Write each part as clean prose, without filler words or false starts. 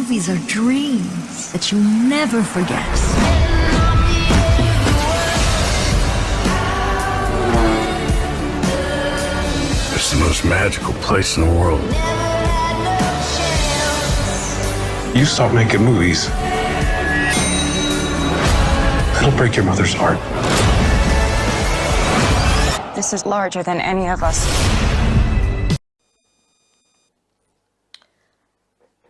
movies are dreams that you never forget. It's the most magical place in the world. You stop making movies, it'll break your mother's heart. This is larger than any of us.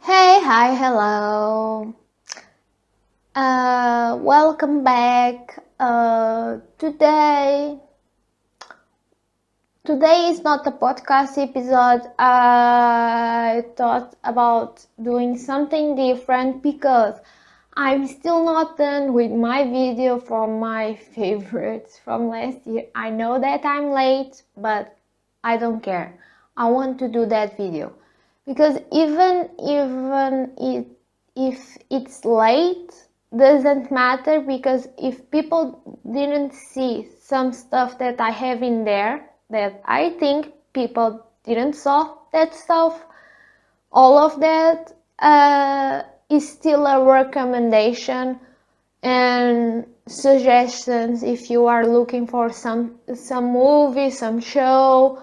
Hey, hi, hello. Welcome back. Today is not a podcast episode. I thought about doing something different because I'm still not done with my video from my favorites from last year. I know that I'm late, but I don't care. I want to do that video because even if it's late, doesn't matter, because if people didn't see some stuff that I have in there that I think people didn't saw that stuff, all of that is still a recommendation and suggestions if you are looking for some movie, some show,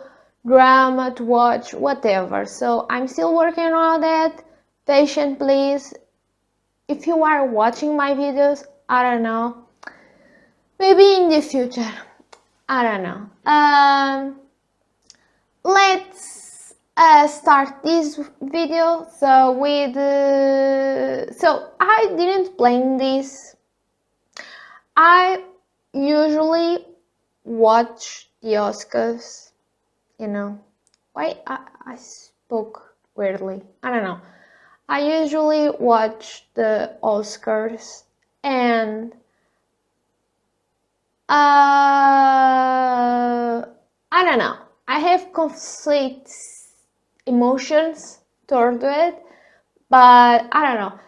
drama to watch, whatever. So I'm still working on that. Patient, please. If you are watching my videos, I don't know, maybe in the future, I don't know. Let's start this video. So I didn't plan this. I usually watch the Oscars. You know, why I spoke weirdly. I don't know. I usually watch the Oscars, and I don't know. I have conflict emotions toward it, but I don't know.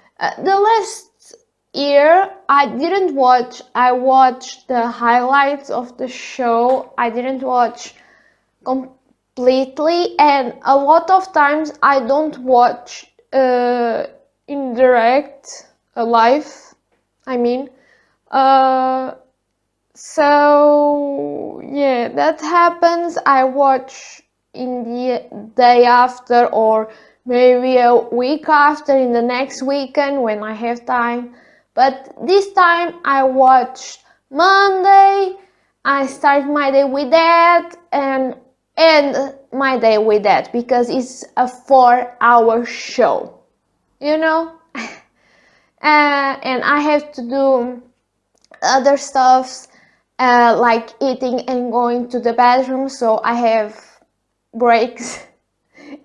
The last year I didn't watch. I watched the highlights of the show. I didn't watch completely, and a lot of times I don't watch in direct live. I mean. So yeah, that happens. I watch in the day after, or maybe a week after, in the next weekend when I have time. But this time I watched Monday. I start my day with that and end my day with that because it's a 4-hour show, you know. And I have to do other stuffs, like eating and going to the bathroom, so I have breaks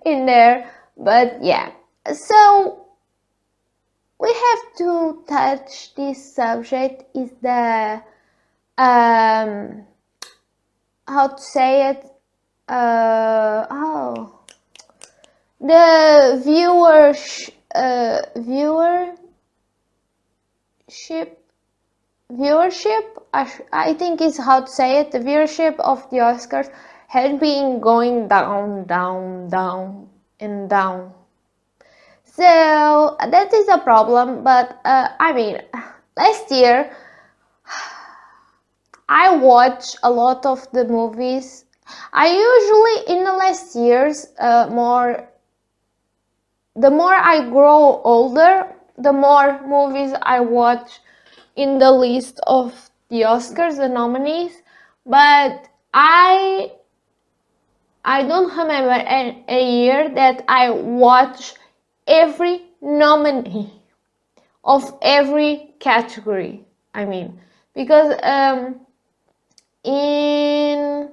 in there. But yeah, so we have to touch this subject, is the how to say it, the viewership, I think is how to say it. The viewership of the Oscars has been going down and down. So that is a problem. But I mean, last year I watched a lot of the movies. I usually, in the last years, the more I grow older, the more movies I watch in the list of the Oscars, the nominees. But I don't remember a year that I watch every nominee of every category. I mean, because in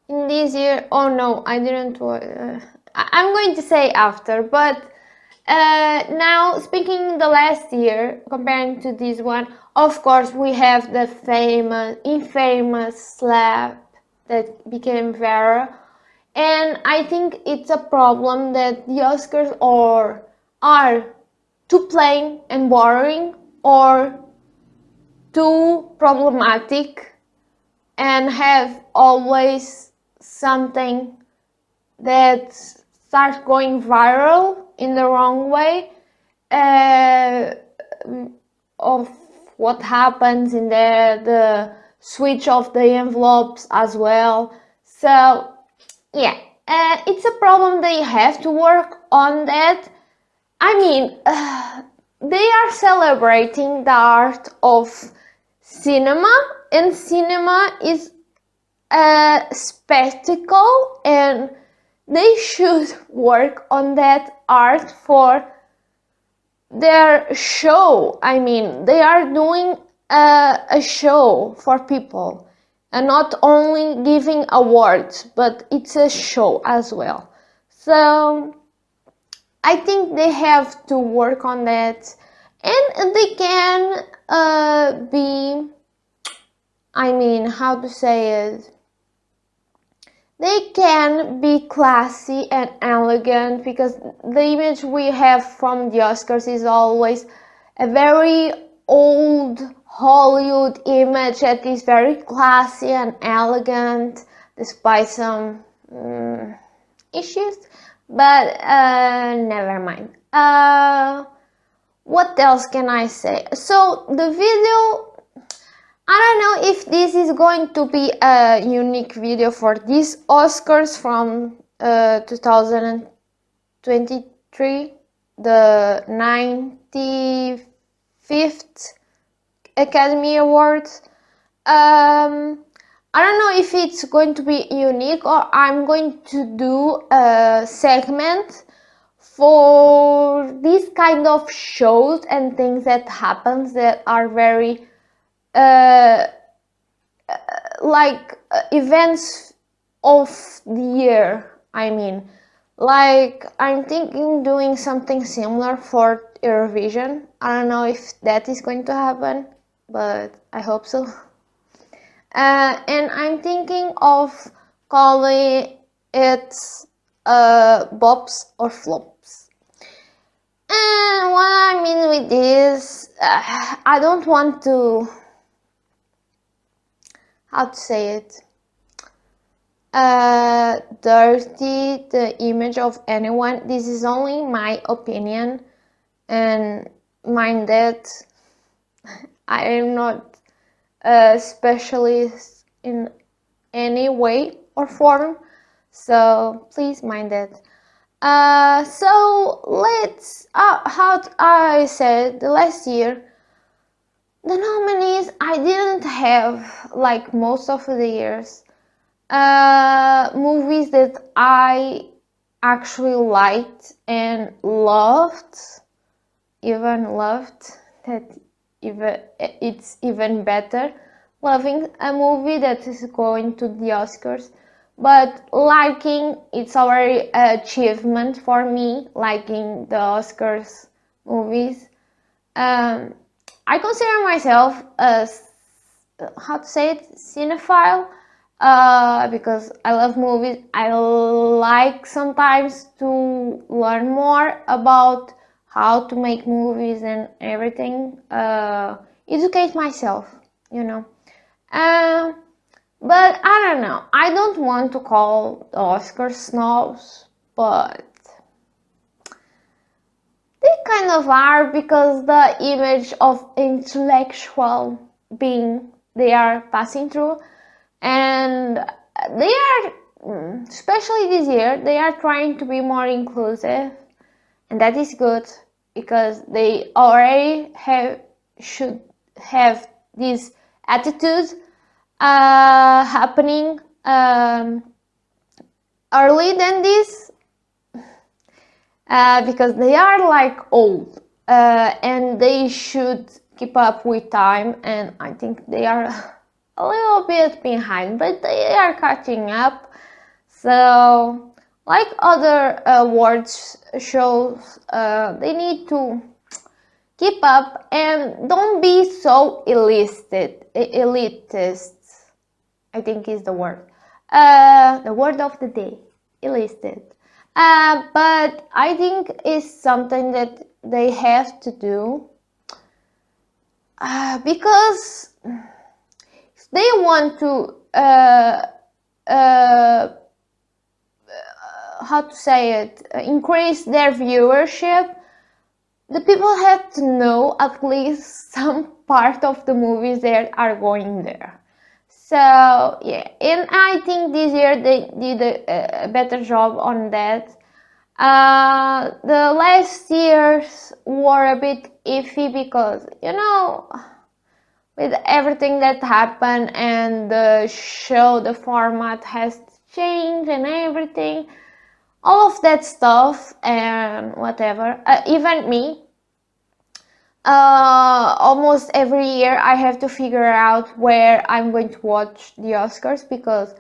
this year, oh no, I didn't watch. I'm going to say after, but now speaking the last year comparing to this one, of course we have the infamous slap that became viral, and I think it's a problem that the Oscars are too plain and boring, or too problematic, and have always something that starts going viral in the wrong way, of what happens in there, the switch of the envelopes as well. So yeah, it's a problem. They have to work on that. I mean, they are celebrating the art of cinema, and cinema is a spectacle, and they should work on that art for their show. I mean, they are doing a show for people, and not only giving awards, but it's a show as well. So I think they have to work on that, and they can be, I mean, how to say it? They can be classy and elegant, because the image we have from the Oscars is always a very old Hollywood image that is very classy and elegant, despite some issues. But never mind. What else can I say? So the video, I don't know if this is going to be a unique video for these Oscars from 2023, the 95th Academy Awards. I don't know if it's going to be unique, or I'm going to do a segment for these kind of shows and things that happens that are very events of the year. I mean, like, I'm thinking doing something similar for Eurovision. I don't know if that is going to happen, but I hope so. And I'm thinking of calling it BOPS or FLOPS. And what I mean with this, I don't want to, how to say it, dirty the image of anyone. This is only my opinion, and mind that I am not a specialist in any way or form, so please mind that. So let's, how I said last year, the nominees I didn't have, like most of the years, movies that I actually liked and loved, that even it's even better loving a movie that is going to the Oscars. But liking, it's already an achievement for me, liking the Oscars movies. I consider myself a, how to say it, cinephile, because I love movies. I like sometimes to learn more about how to make movies and everything, educate myself, you know. But I don't know, I don't want to call the Oscars snobs, but they kind of are, because the image of intellectual being they are passing through, and they are, especially this year, they are trying to be more inclusive, and that is good, because they already should have this attitude happening early than this, because they are like old, and they should keep up with time, and I think they are a little bit behind, but they are catching up. So like other awards shows, they need to keep up and don't be so elitist, I think is the word. The word of the day, elitist. But I think it's something that they have to do, because if they want to, how to say it, increase their viewership, the people have to know at least some part of the movies that are going there. So yeah, and I think this year they did a better job on that. The last years were a bit iffy because, you know, with everything that happened and the show, the format has changed and everything, all of that stuff and whatever. Even me, almost every year I have to figure out where I'm going to watch the Oscars because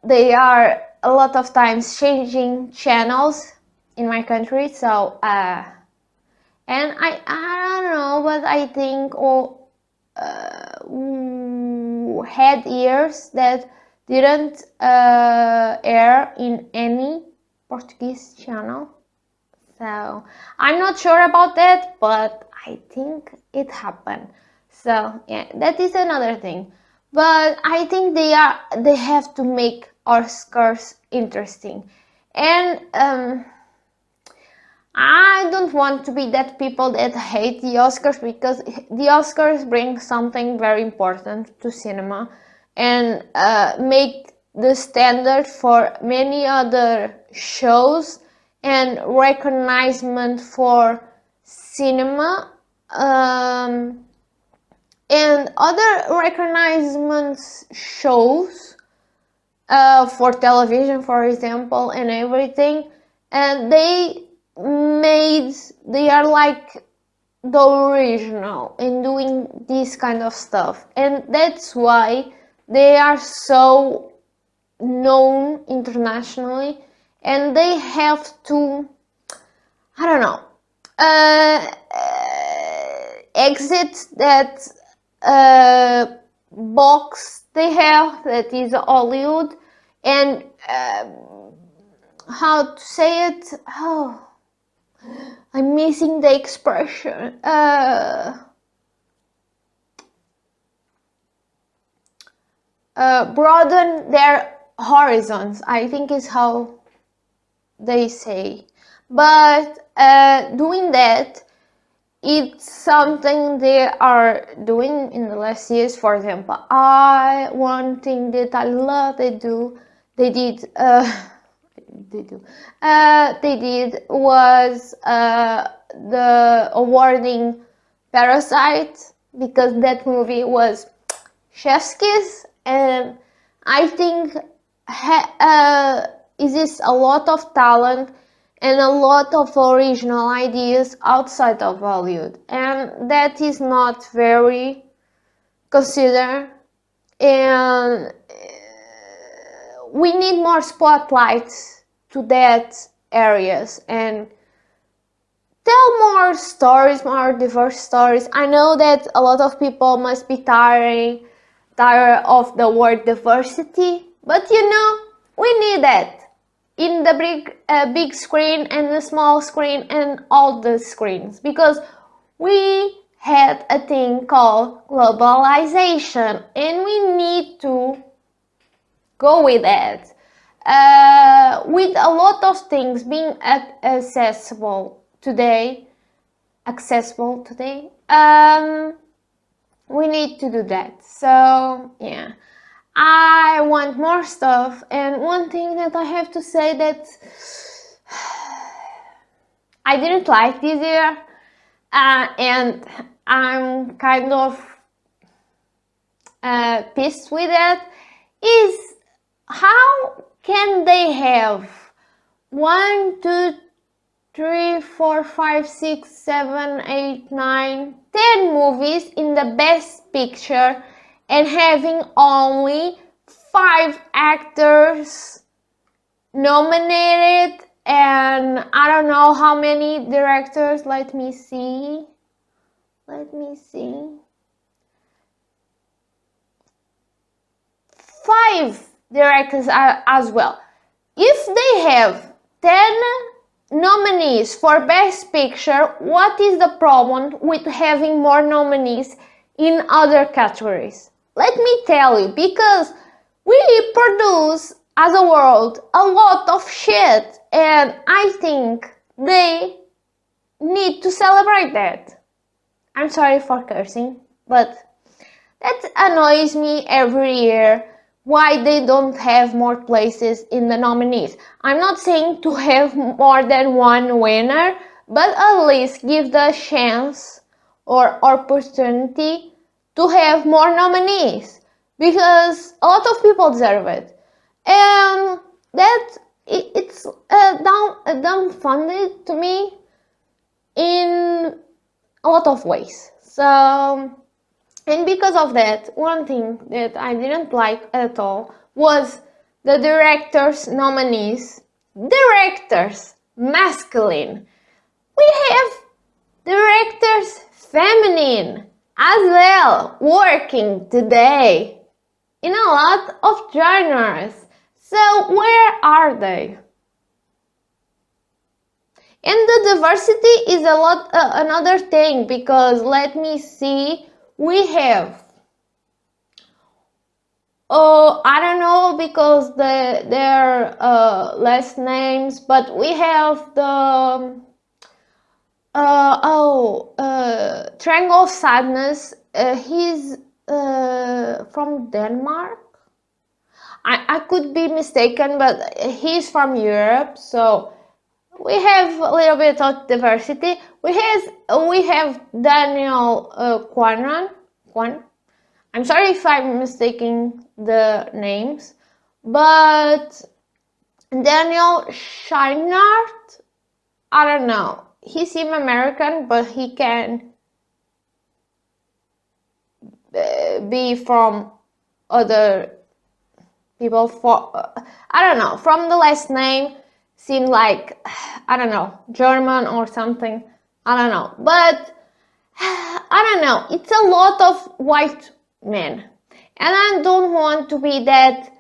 they are a lot of times changing channels in my country. So and I don't know, but I think had years that didn't air in any Portuguese channel. So I'm not sure about that, but I think it happened. So yeah, that is another thing. But I think they have to make Oscars interesting. And I don't want to be that people that hate the Oscars, because the Oscars bring something very important to cinema and make the standard for many other shows and recognition for cinema and other recognition shows for television, for example, and everything. And they are like the original in doing this kind of stuff, and that's why they are so known internationally, and they have to, I don't know, exit that box they have, that is Hollywood, and how to say it? Oh, I'm missing the expression. Broaden their horizons, I think is how they say. But doing that, it's something they are doing in the last years. For example, one thing that I love they did was the awarding Parasite, because that movie was chef's kiss, and I think exists a lot of talent and a lot of original ideas outside of Hollywood, and that is not very considered, and we need more spotlights to that areas and tell more stories, more diverse stories. I know that a lot of people must be tired of the word diversity, but you know, we need that in the big screen and the small screen and all the screens, because we had a thing called globalization and we need to go with that. With a lot of things being accessible today, we need to do that. So yeah, I want more stuff. And one thing that I have to say that I didn't like this year, and I'm kind of pissed with it, is how can they have 1, 2, 3, 4, 5, 6, 7, 8, 9, 10 movies in the Best Picture and having only 5 actors nominated, and I don't know how many directors. Let me see. 5 directors as well. If they have 10 nominees for Best Picture, what is the problem with having more nominees in other categories? Let me tell you, because we produce as a world a lot of shit, and I think they need to celebrate that. I'm sorry for cursing, but that annoys me every year. Why they don't have more places in the nominees. I'm not saying to have more than one winner, but at least give the chance or opportunity to have more nominees, because a lot of people deserve it. And that it's dumbfounded to me in a lot of ways. So, and because of that, one thing that I didn't like at all was the director's nominees. Directors, masculine. We have directors, feminine, as well, working today in a lot of genres. So where are they? And the diversity is another thing, because let me see, we have I don't know because their last names, but we have the Triangle of Sadness. He's from Denmark. I could be mistaken, but he's from Europe, so we have a little bit of diversity. We have Daniel Kwan. I'm sorry if I'm mistaking the names, but Daniel Scheinert, I don't know. He seems American, but he can be from other people. I don't know. From the last name, seem like, I don't know, German or something. I don't know. But I don't know. It's a lot of white men, and I don't want to be that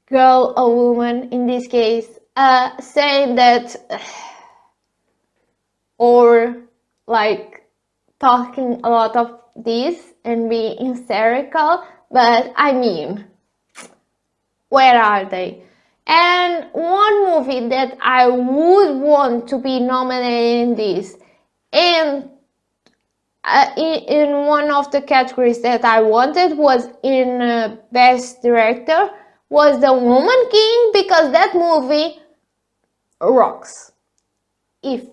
girl or woman in this case, saying that or like talking a lot of this and being hysterical, but I mean, where are they? And one movie that I would want to be nominated in this, and in one of the categories that I wanted was in Best Director, was The Woman King, because that movie rocks. If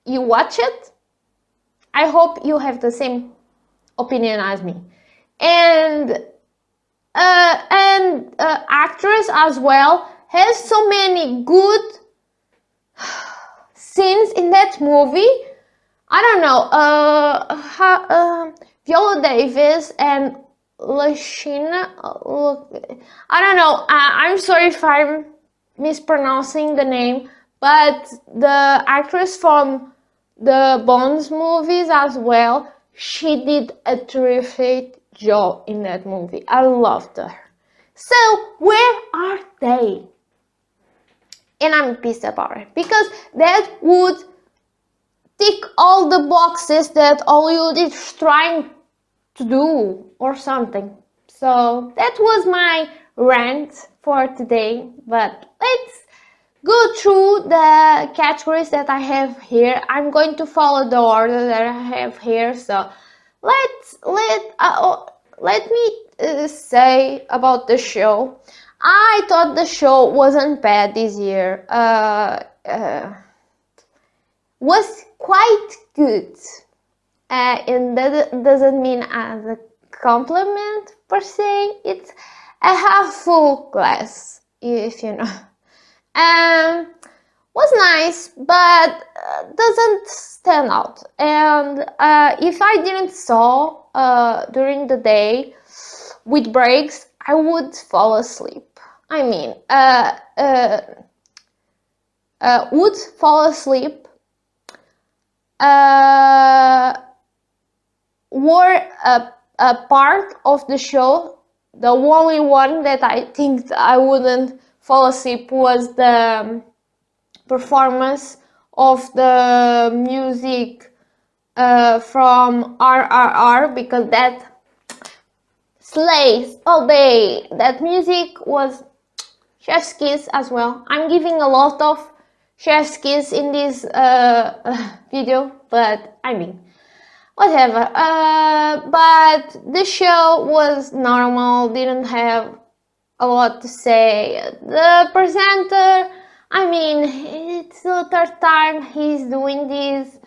you watch it, I hope you have the same opinion as me. And actress as well has so many good scenes in that movie. I don't know, Viola Davis and Lashina, I don't know, I'm sorry if I'm mispronouncing the name, but the actress from the Bones movies as well, she did a terrific job in that movie. I loved her. So where are they? And I'm pissed about it, because that would tick all the boxes that Hollywood is trying to do or something. So that was my rant for today, but let's go through the categories that I have here. I'm going to follow the order that I have here, so let me say about the show. I thought the show wasn't bad this year. Was quite good, and that doesn't mean as a compliment per se. It's a half full glass, if you know. Was nice, but doesn't stand out. And if I didn't saw during the day with breaks, I would fall asleep. I mean, would fall asleep. Were a part of the show. The only one that I think I wouldn't fall asleep was the performance of the music from RRR, because that slays all day. That music was chef's kiss as well. I'm giving a lot of chef's kiss in this video, but I mean, whatever. But the show was normal, didn't have a lot to say. The presenter, I mean, it's the third time he's doing this.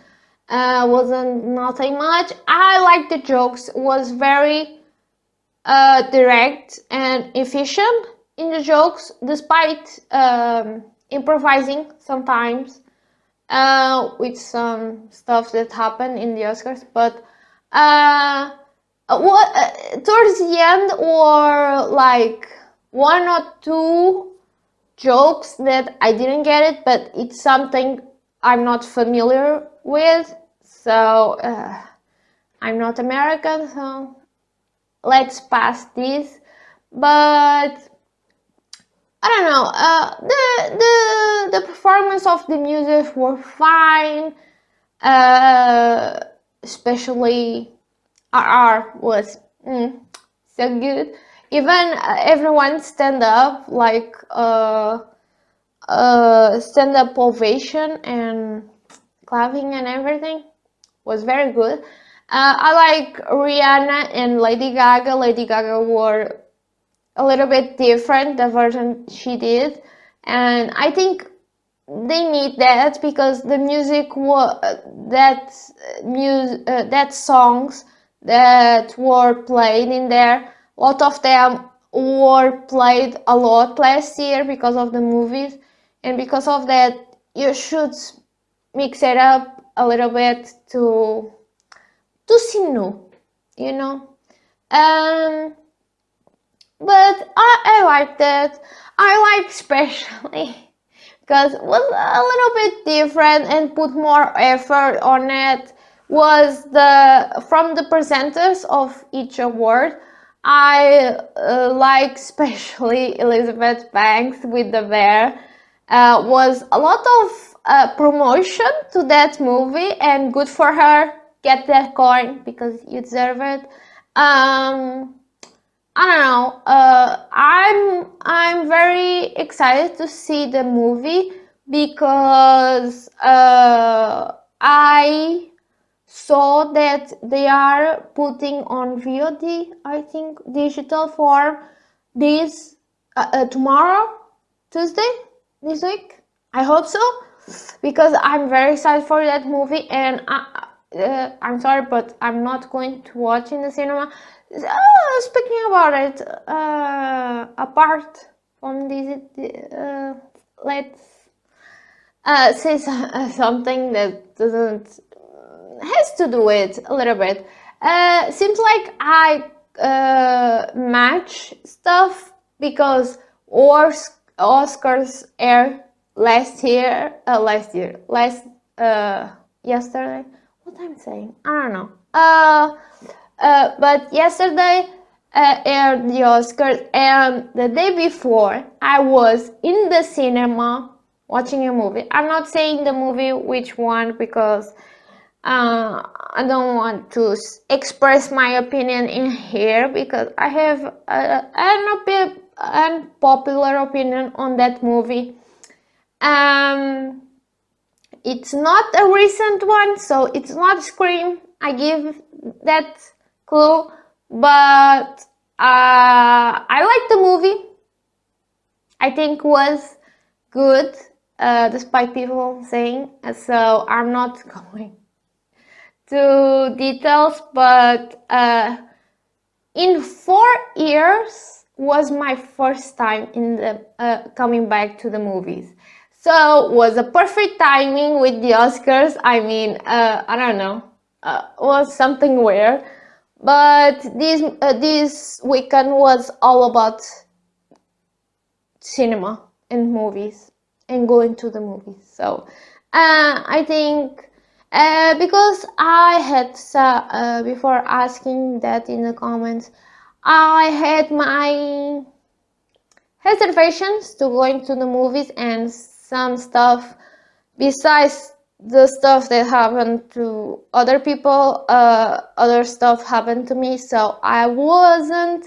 Wasn't nothing much. I like the jokes. Was very direct and efficient in the jokes, despite improvising sometimes with some stuff that happened in the Oscars. But towards the end, or like one or two jokes that I didn't get it, but it's something I'm not familiar with, so I'm not American, so let's pass this. But I don't know, the performance of the music were fine, especially RR was so good. Even everyone stand up, like stand up ovation and clapping and everything was very good. I like Rihanna and Lady Gaga. Lady Gaga were a little bit different, the version she did, and I think they need that because the music that songs that were played in there, a lot of them were played a lot last year because of the movies, and because of that you should mix it up a little bit to see new, you know. But I like that. I like especially because it was a little bit different and put more effort on it was from the presenters of each award. I like especially Elizabeth Banks with the bear. Was a lot of promotion to that movie, and good for her. Get that coin because you deserve it. I don't know. I'm very excited to see the movie because I saw that they are putting on VOD, I think, digital form this tomorrow, Tuesday, this week. I hope so, because I'm very excited for that movie, and I'm sorry, but I'm not going to watch in the cinema. Speaking about it, apart from this, let's say something that doesn't has to do with a little bit. Seems like I match stuff because Oscars aired yesterday. What I'm saying, I don't know. But yesterday aired the Oscars, and the day before I was in the cinema watching a movie. I'm not saying the movie which one because I don't want to express my opinion in here because I have an unpopular opinion on that movie. It's not a recent one, so it's not Scream. I give that clue, but I like the movie. I think was good, despite people saying. So I'm not going to details, but in 4 years was my first time in the coming back to the movies. So was a perfect timing with the Oscars. I mean, I don't know, was something weird, but this weekend was all about cinema and movies and going to the movies. So I think because I had before asking that in the comments, I had my reservations to going to the movies, and some stuff besides the stuff that happened to other people, other stuff happened to me, so I wasn't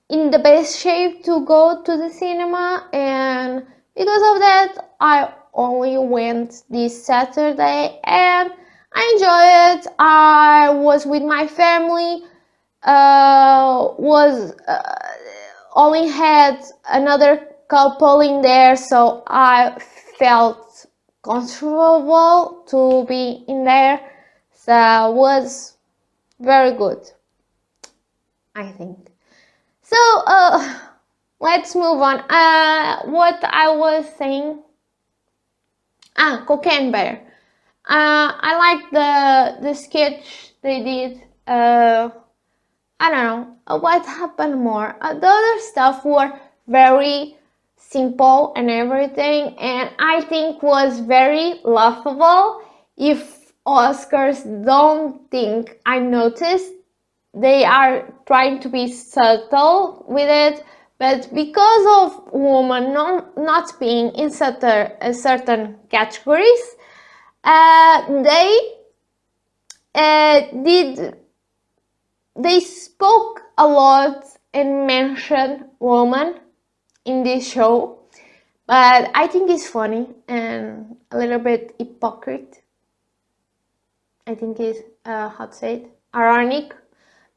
in the best shape to go to the cinema, and because of that I only went this Saturday and I enjoyed it. I was with my family, was only had another couple in there, so I felt comfortable to be in there. So it was very good, I think. So let's move on. What I was saying. Cocaine Bear. I like the sketch they did. I don't know what happened more. The other stuff were very simple and everything, and I think was very laughable. If Oscars don't think I noticed, they are trying to be subtle with it, but because of women not being in certain categories, they spoke a lot and mentioned women in this show, but I think it's funny and a little bit hypocrite. I think it's how to say it, ironic.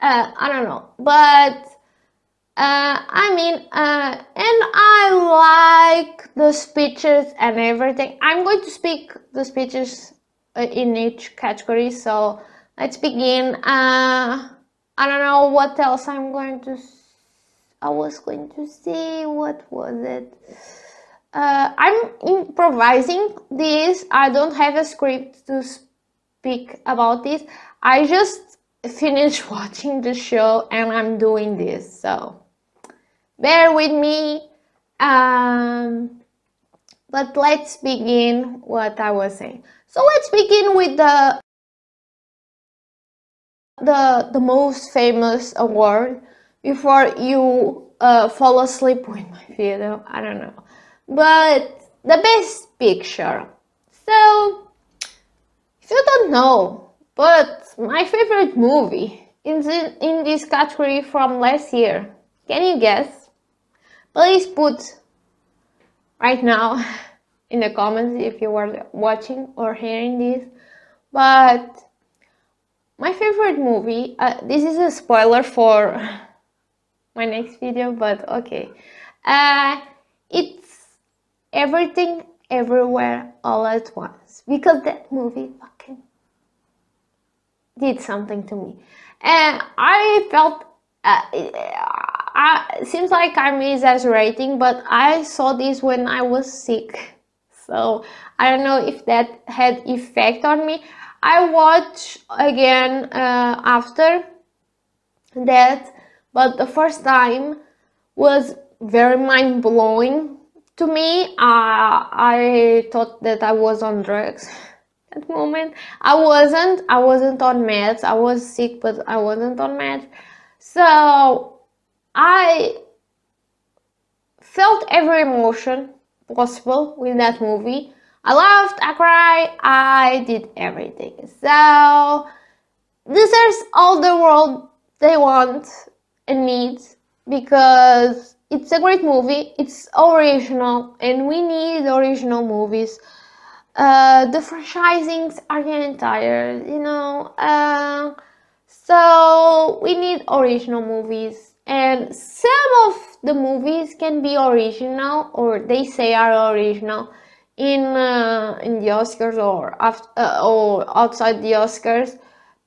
I don't know, but I mean, and I like the speeches and everything. I'm going to speak the speeches in each category, so let's begin. I don't know what else I was going to say. What was it? I'm improvising this. I don't have a script to speak about this. I just finished watching the show and I'm doing this, so bear with me. But let's begin what I was saying. So let's begin with the most famous award before you fall asleep with my video. I don't know, but the best picture. So if you don't know, but my favorite movie is in this category from last year. Can you guess? Please put right now in the comments if you were watching or hearing this. But my favorite movie, this is a spoiler for my next video, but okay. It's Everything Everywhere All at Once, because that movie fucking did something to me. And I felt, seems like I'm exaggerating, but I saw this when I was sick. So I don't know if that had effect on me. I watched again after that, but the first time was very mind-blowing to me. I thought that I was on drugs at the moment. I wasn't on meds. I was sick, but I wasn't on meds. So I felt every emotion possible with that movie. I laughed, I cried, I did everything. So deserves all the world they want and need, because it's a great movie. It's original, and we need original movies. The franchisings are getting tired, you know. So we need original movies, and some of the movies can be original, or they say are original in the Oscars or outside the Oscars.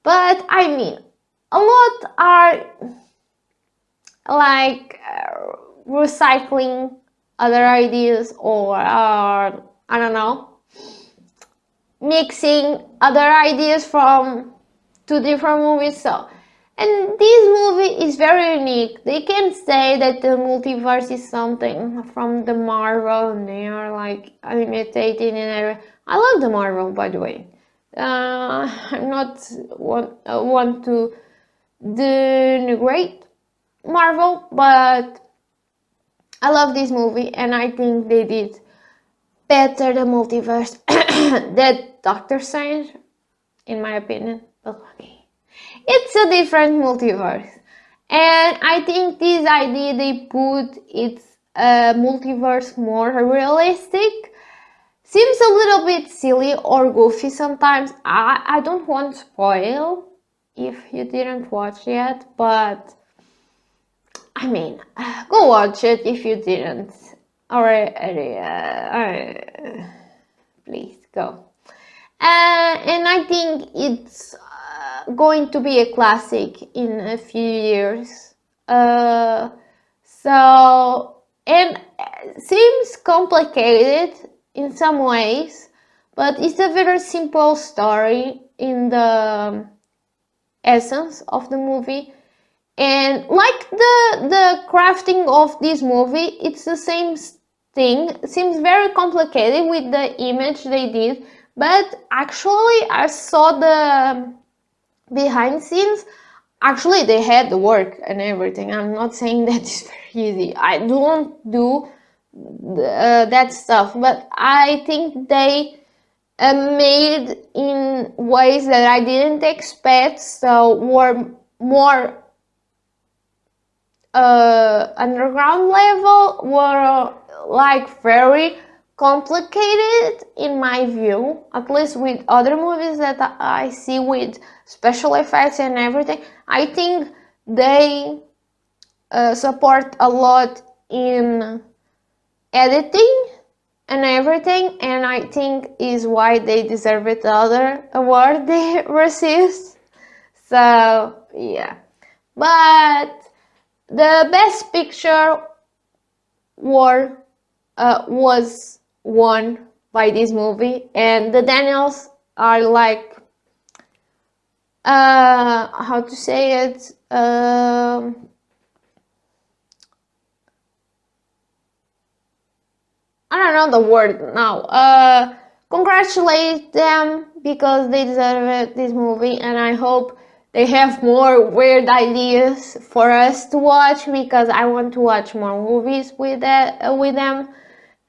But I mean, a lot are like recycling other ideas, or I don't know, mixing other ideas from two different movies. So, and this movie is very unique. They can say that the multiverse is something from the Marvel, and they are like imitating and everything. I love the Marvel, by the way. I'm not want to denigrate Marvel, but I love this movie, and I think they did better the multiverse that Doctor Strange, in my opinion. But okay, it's a different multiverse, and I think this idea they put its multiverse more realistic. seems a little bit silly or goofy sometimes. I don't want to spoil if you didn't watch yet, but I mean, go watch it if you didn't already. Please go. And I think it's going to be a classic in a few years. And seems complicated in some ways, but it's a very simple story in the essence of the movie. And like the crafting of this movie, it's the same thing. It seems very complicated with the image they did, but actually I saw the behind scenes. Actually, they had the work and everything. I'm not saying that it's very easy. I don't do that stuff, but I think they made in ways that I didn't expect, so were more underground level, were like very complicated in my view, at least with other movies that I see with special effects and everything. I think they support a lot in editing and everything, and I think is why they deserve it the other award they received. So yeah, but the best picture was won by this movie, and the Daniels are like how to say it, I don't know the word now. Congratulate them because they deserve it, this movie, and I hope they have more weird ideas for us to watch, because I want to watch more movies with them,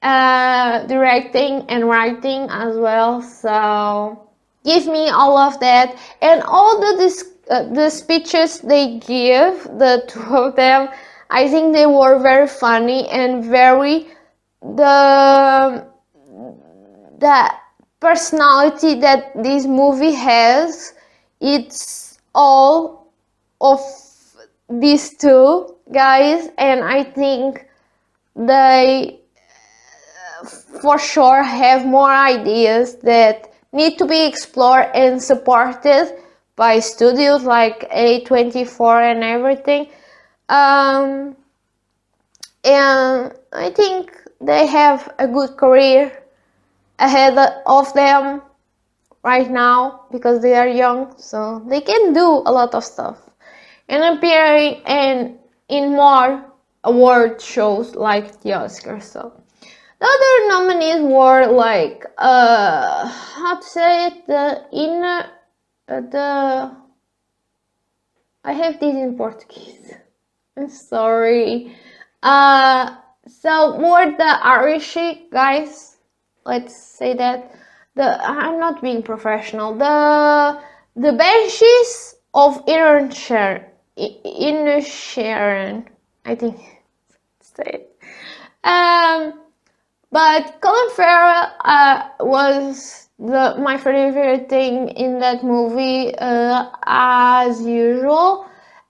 directing and writing as well. So give me all of that, and all the speeches they give, the two of them. I think they were very funny and very the personality that this movie has. It's all of these two guys, and I think they for sure have more ideas that need to be explored and supported by studios like A24 and everything. And I think they have a good career ahead of them right now because they are young, so they can do a lot of stuff and appearing in more award shows like the Oscars. So the other nominees were like how to say it, I have this in Portuguese. I'm sorry. So were the Irish guys, let's say that. I'm not being professional. The Banshees of Inisherin, I think. Say it. But Colin Farrell was my favorite thing in that movie, as usual.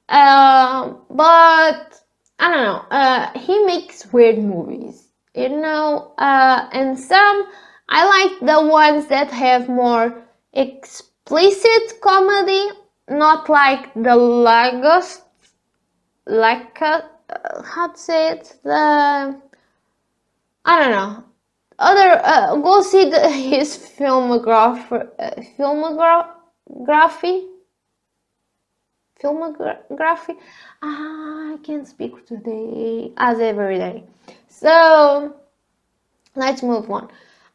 But I don't know. He makes weird movies, and some I like the ones that have more explicit comedy, not like the Lagos, how to say it? I don't know. Go see his filmography. I can't speak today, as every day. So let's move on.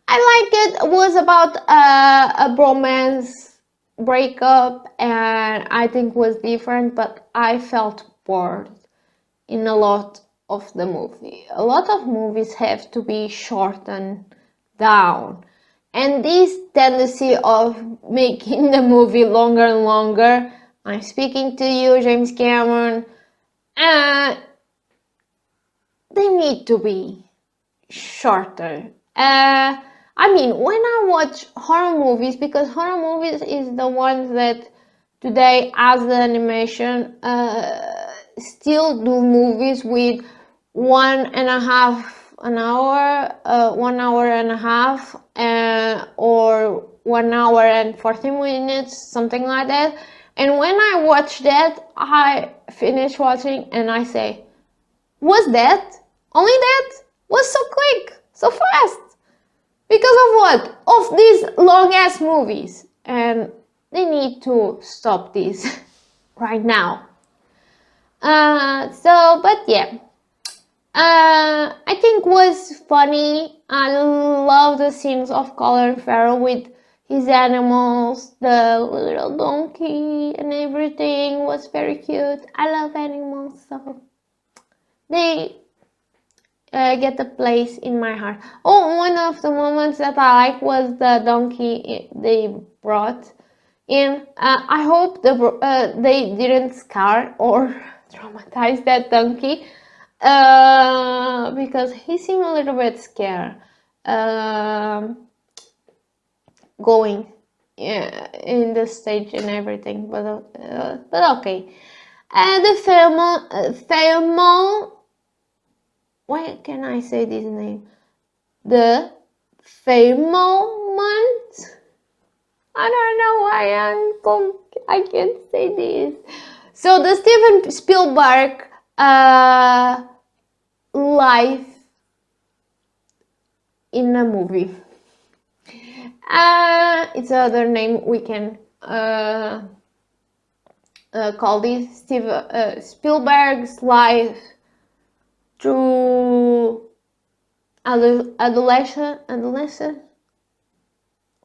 I like it. It was about a bromance breakup, and I think was different, but I felt bored in a lot of the movie. A lot of movies have to be shortened down, and this tendency of making the movie longer and longer. I'm speaking to you, James Cameron. They need to be shorter. I mean, when I watch horror movies, because horror movies is the ones that today, as the animation, still do movies with 1.5 hour, 1 hour and a half, or 1 hour and 40 minutes, something like that. And when I watch that, I finish watching and I say, was that? Only that? Was so quick, so fast. Because of what? Of these long ass movies. And they need to stop this right now. But yeah. I think was funny. I love the scenes of Colin Farrell with his animals, the little donkey and everything was very cute. I love animals, so they get a place in my heart. Oh, one of the moments that I like was the donkey they brought in. I hope they didn't scare or traumatize that donkey, because he seemed a little bit scared going in the stage and everything, but okay. And the Pheromone, why can I say this name? The Pheromone. I don't know why I can't say this. So the Steven Spielberg life in a movie. It's another name we can call this Spielberg's life through adolescent.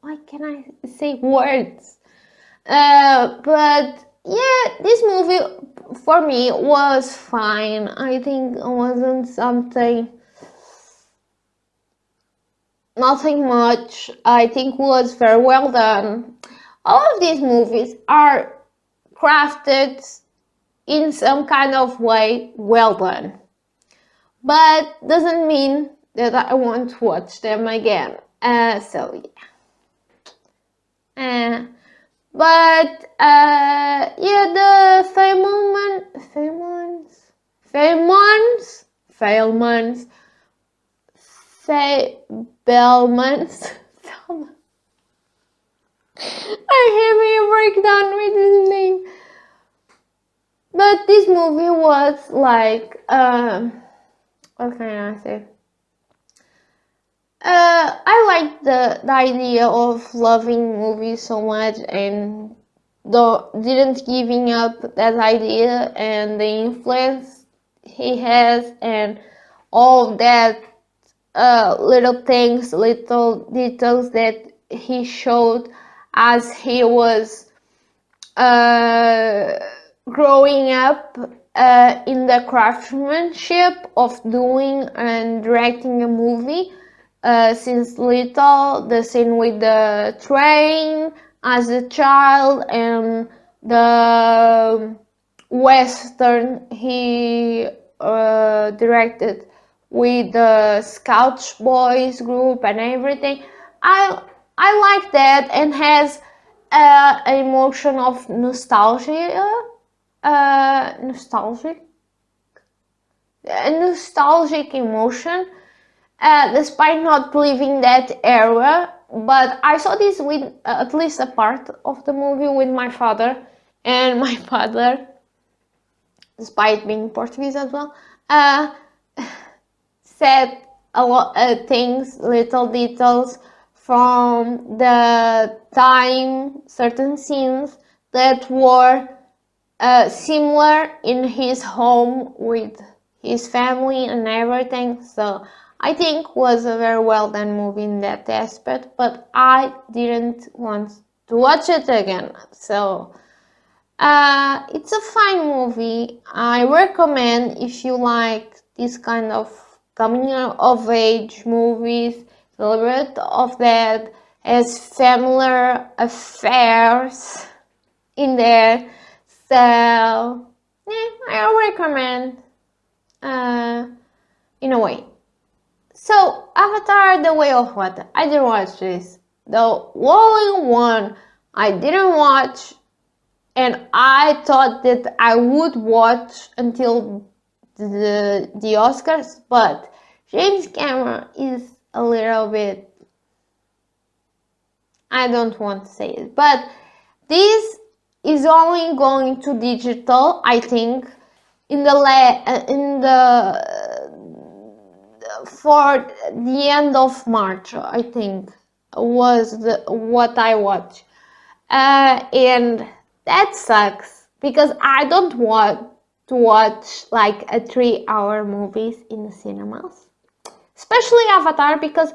Why can I say words? But yeah, this movie for me was fine. I think it wasn't nothing much. I think was very well done. All of these movies are crafted in some kind of way well done, but doesn't mean that I want to watch them again. So yeah. But yeah, the Fabelmans. I have a breakdown with this name. But this movie was like, what can I say? I like the idea of loving movies so much and didn't giving up that idea and the influence he has and all that little things, little details that he showed as he was growing up in the craftsmanship of doing and directing a movie. Since little, the scene with the train as a child and the western he directed with the Scouts Boys group and everything. I like that and has an emotion of nostalgia, a nostalgic emotion. Despite not living that era, but I saw this with at least a part of the movie with my father, and my father, despite being Portuguese as well, said a lot of things, little details from the time, certain scenes that were similar in his home with his family and everything. So I think was a very well done movie in that aspect, but I didn't want to watch it again. So it's a fine movie. I recommend if you like this kind of coming of age movies, a little bit of that as family affairs in there. So yeah, I recommend in a way. So, Avatar: The Way of Water. I didn't watch this. The only one I didn't watch, and I thought that I would watch until the Oscars, but James Cameron is a little bit, I don't want to say it, but this is only going to digital, I think, for the end of March, I think, was what I watched. And that sucks because I don't want to watch like a 3-hour movies in the cinemas, especially Avatar, because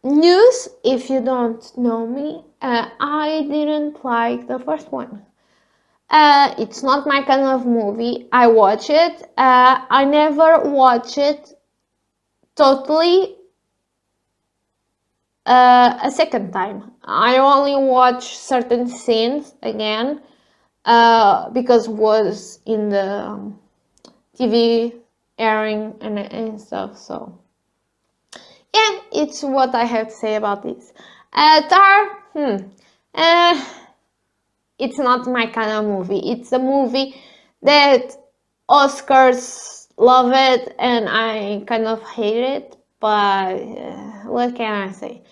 news, if you don't know me, I didn't like the first one. It's not my kind of movie. I watch it. I never watch it totally a second time. I only watch certain scenes again because was in the TV airing and stuff. So yeah, it's what I have to say about this. Tar, it's not my kind of movie. It's a movie that Oscars love it and I kind of hate it, but what can I say?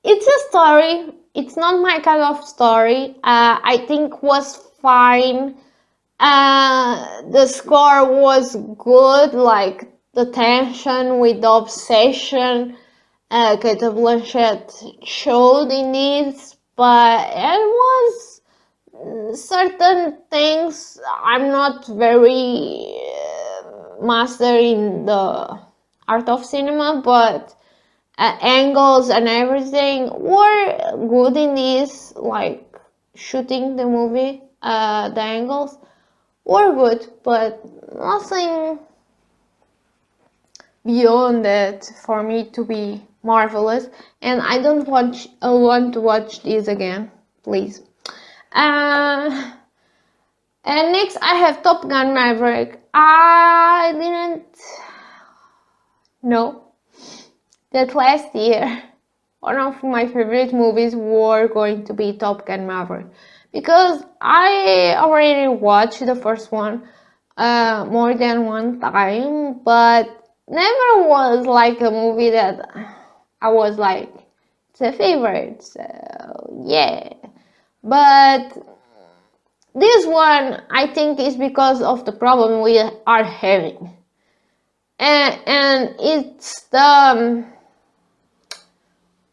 It's a story. It's not my kind of story. I think was fine. The score was good, like the tension with the obsession Kate Blanchett showed in this, but it was certain things I'm not very master in the art of cinema, but angles and everything were good in this, like shooting the movie, the angles were good, but nothing beyond that for me to be marvelous, and I don't want to watch this again, please. And next I have Top Gun Maverick. I didn't know that last year one of my favorite movies were going to be Top Gun Maverick, because I already watched the first one more than one time, but never was like a movie that I was like, it's a favorite, so yeah. But this one, I think, is because of the problem we are having. And it's the,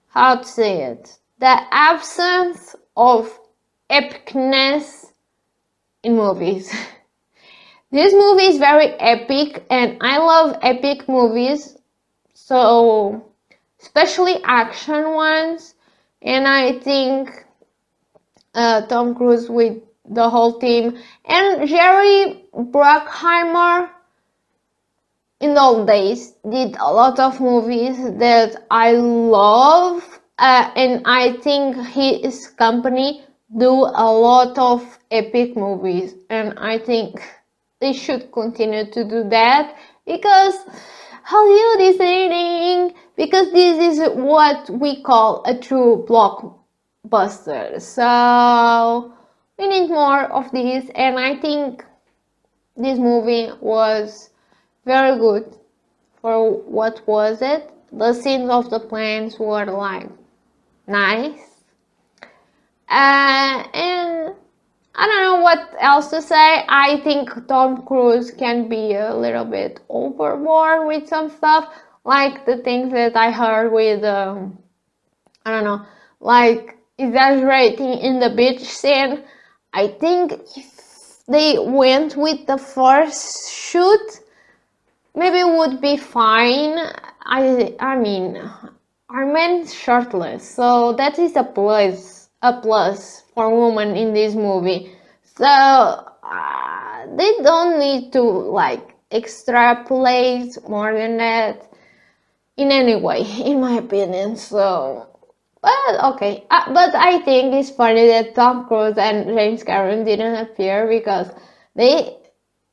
how to say it, the absence of epicness in movies. This movie is very epic, and I love epic movies, so especially action ones. And I think Tom Cruise with the whole team and Jerry Bruckheimer in the old days did a lot of movies that I love, and I think his company do a lot of epic movies, and I think they should continue to do that, because Hollywood is leading, because this is what we call a true blockbuster. So we need more of this, and I think this movie was very good for what was it. The scenes of the planes were like nice, and I don't know what else to say. I think Tom Cruise can be a little bit overboard with some stuff, like the things that I heard with I don't know, like exaggerating in the beach scene. I think if they went with the first shoot, maybe it would be fine. I mean, our man's shirtless, so that is a plus for women in this movie. So they don't need to like extrapolate more than that in any way, in my opinion. So, but okay. But I think it's funny that Tom Cruise and James Cameron didn't appear, because they,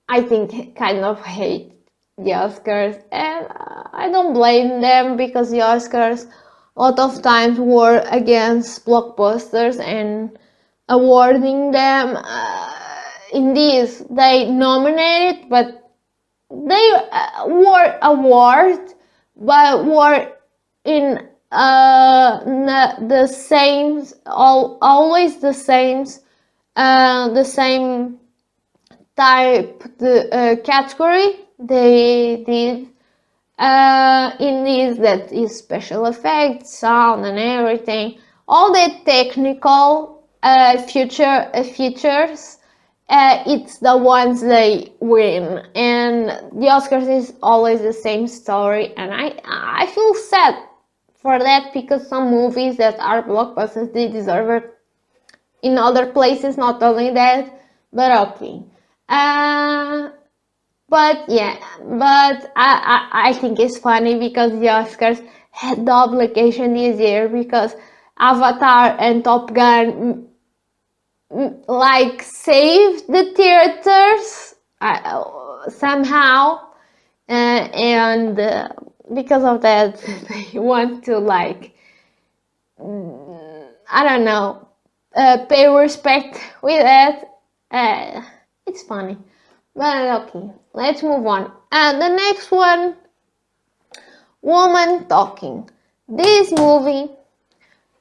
I think, kind of hate the Oscars, and I don't blame them because the Oscars a lot of times were against blockbusters and awarding them. In this, they nominated, but they were award, but were in the same, always the same type, the category they did in this, that is special effects, sound and everything, all the technical features, it's the ones they win. And the Oscars is always the same story, and I feel sad for that, because some movies that are blockbusters, they deserve it in other places, not only that, but okay. But yeah, but I think it's funny because the Oscars had the obligation this year, because Avatar and Top Gun like saved the theaters somehow, and because of that they want to, like, I don't know, pay respect with that. It's funny. But okay, let's move on. And the next one, Woman Talking. This movie,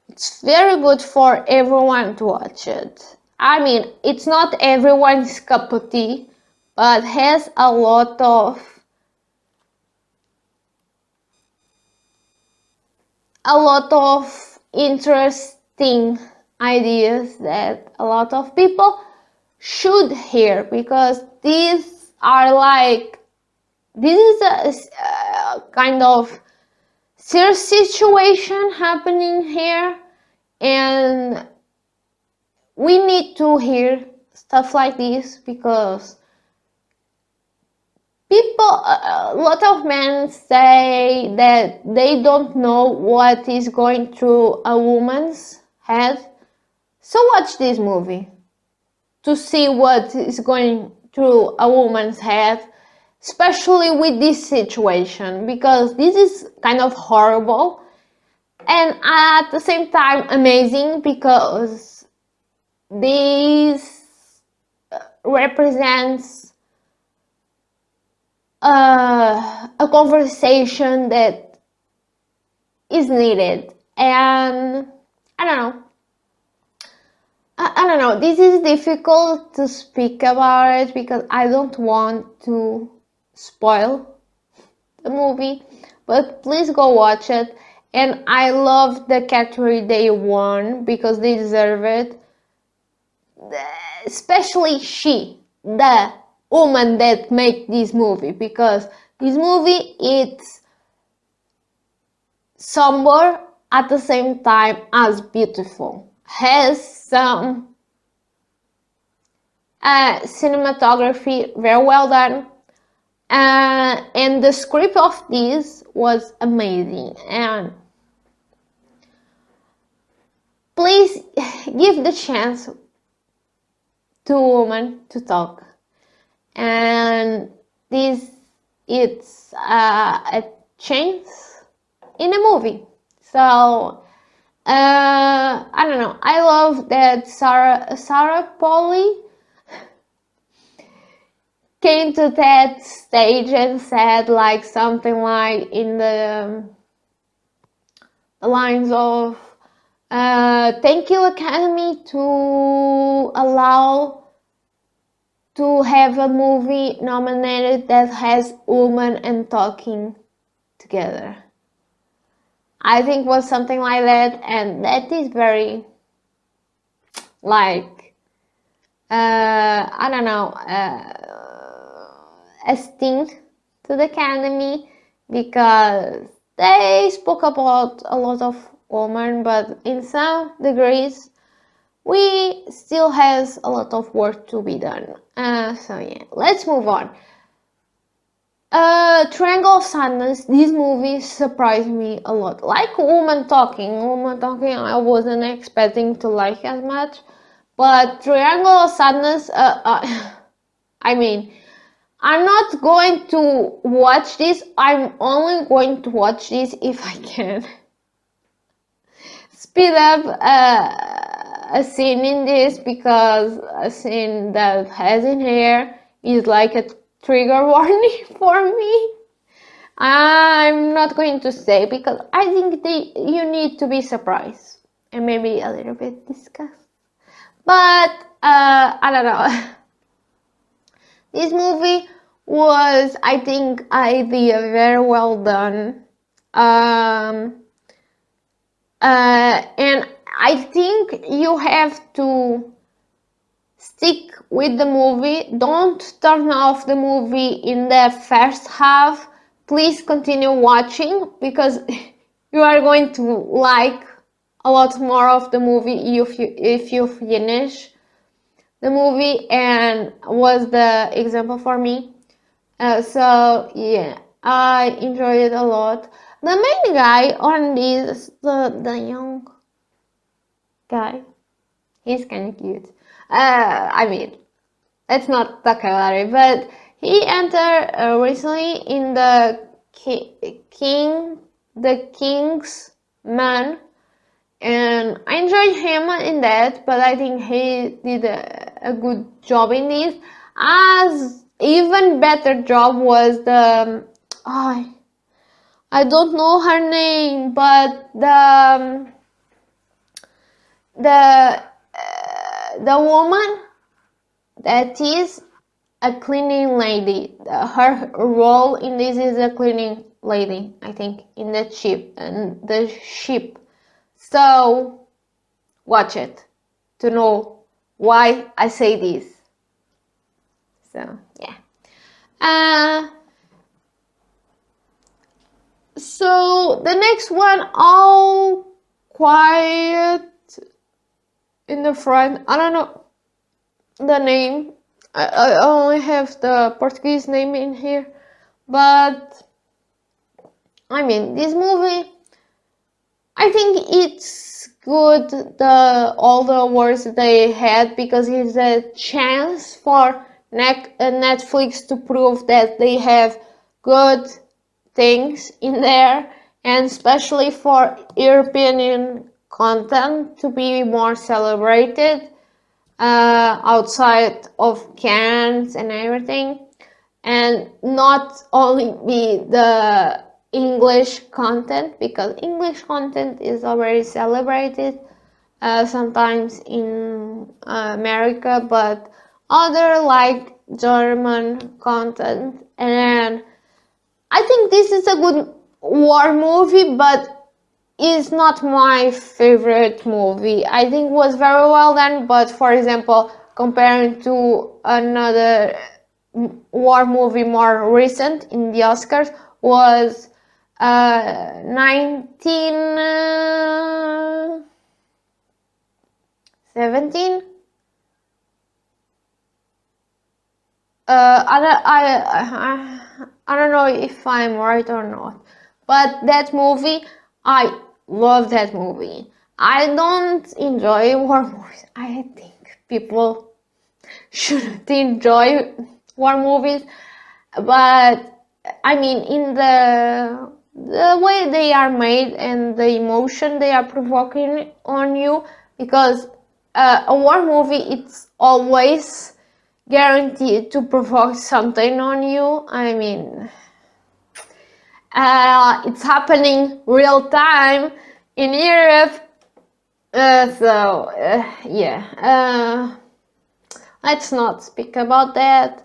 it's very good for everyone to watch it. I mean, it's not everyone's cup of tea, but has a lot of interesting ideas that a lot of people should hear, because these are like, this is a kind of serious situation happening here, and we need to hear stuff like this, because people, a lot of men say that they don't know what is going through a woman's head. So watch this movie to see what is going through a woman's head, especially with this situation, because this is kind of horrible and at the same time amazing, because this represents a conversation that is needed. And I don't know. I don't know, this is difficult to speak about it because I don't want to spoil the movie, but please go watch it. And I love the category they won because they deserve it, especially she, the woman that made this movie, because this movie, it's somber at the same time as beautiful, has some cinematography very well done, and the script of this was amazing. And please give the chance to a woman to talk. And this, it's a chance in a movie. So I don't know. I love that Sarah Polley came to that stage and said like something like in the lines of thank you Academy to allow to have a movie nominated that has women and talking together. I think was something like that, and that is very, like, I don't know, a sting to the Academy, because they spoke about a lot of women, but in some degrees, we still has a lot of work to be done. So yeah, let's move on. Triangle of Sadness, this movie surprised me a lot. Like Woman Talking, I wasn't expecting to like as much, but Triangle of Sadness, I mean, I'm not going to watch this. I'm only going to watch this if I can speed up a scene in this, because a scene that has in here is like a trigger warning for me. I'm not going to say, because I think you need to be surprised and maybe a little bit disgusted. But I don't know. This movie was, I think, idea very well done. And I think you have to stick with the movie. Don't turn off the movie in the first half. Please continue watching, because you are going to like a lot more of the movie if you finish the movie, and was the example for me. So yeah, I enjoyed it a lot. The main guy on this, the young guy, he's kind of cute. I mean, let's not talk about it, but he entered recently in the King's Man, and I enjoyed him in that, but I think he did a good job in this. As even better job was the I don't know her name, but the woman that is a cleaning lady. Her role in this is a cleaning lady, I think, in the ship. So watch it to know why I say this. So yeah. So the next one, All Quiet in the Front. I don't know the name. I only have the Portuguese name in here, but I mean, this movie, I think it's good, all the awards they had, because it's a chance for Netflix to prove that they have good things in there, and especially for European content to be more celebrated outside of Cannes and everything, and not only be the English content, because English content is already celebrated sometimes in America, but other like German content. And I think this is a good war movie, but is not my favorite movie. I think it was very well done, but for example, comparing to another war movie more recent in the Oscars was 1917. I don't know if I'm right or not, but that movie, I love that movie. I don't enjoy war movies. I think people shouldn't enjoy war movies, but I mean, in the way they are made and the emotion they are provoking on you, because a war movie, it's always guaranteed to provoke something on you. I mean, it's happening real time in Europe. Yeah. Let's not speak about that.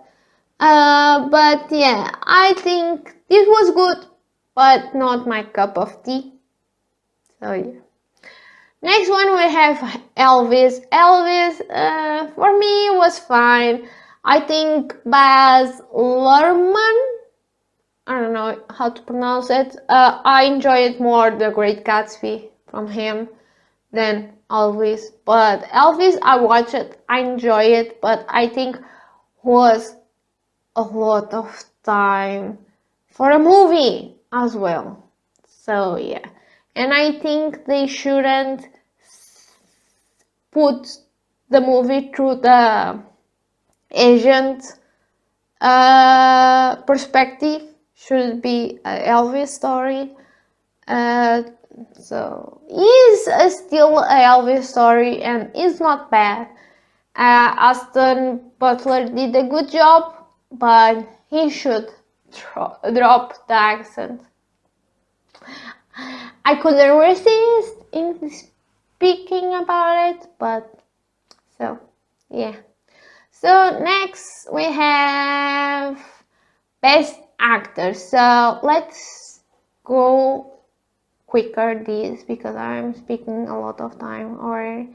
But yeah, I think this was good, but not my cup of tea. So yeah. Next one we have Elvis. Elvis, for me, was fine. I think Baz Luhrmann, I don't know how to pronounce it. I enjoyed more The Great Gatsby from him than Elvis. But Elvis, I watched it, I enjoy it, but I think was a lot of time for a movie as well. So yeah. And I think they shouldn't put the movie through the agent perspective should be Elvis story. So is still a Elvis story and is not bad. Aston Butler did a good job, but he should drop the accent. I couldn't resist in speaking about it, but so yeah. So next we have Best Actor. So let's go quicker this because I'm speaking a lot of time already.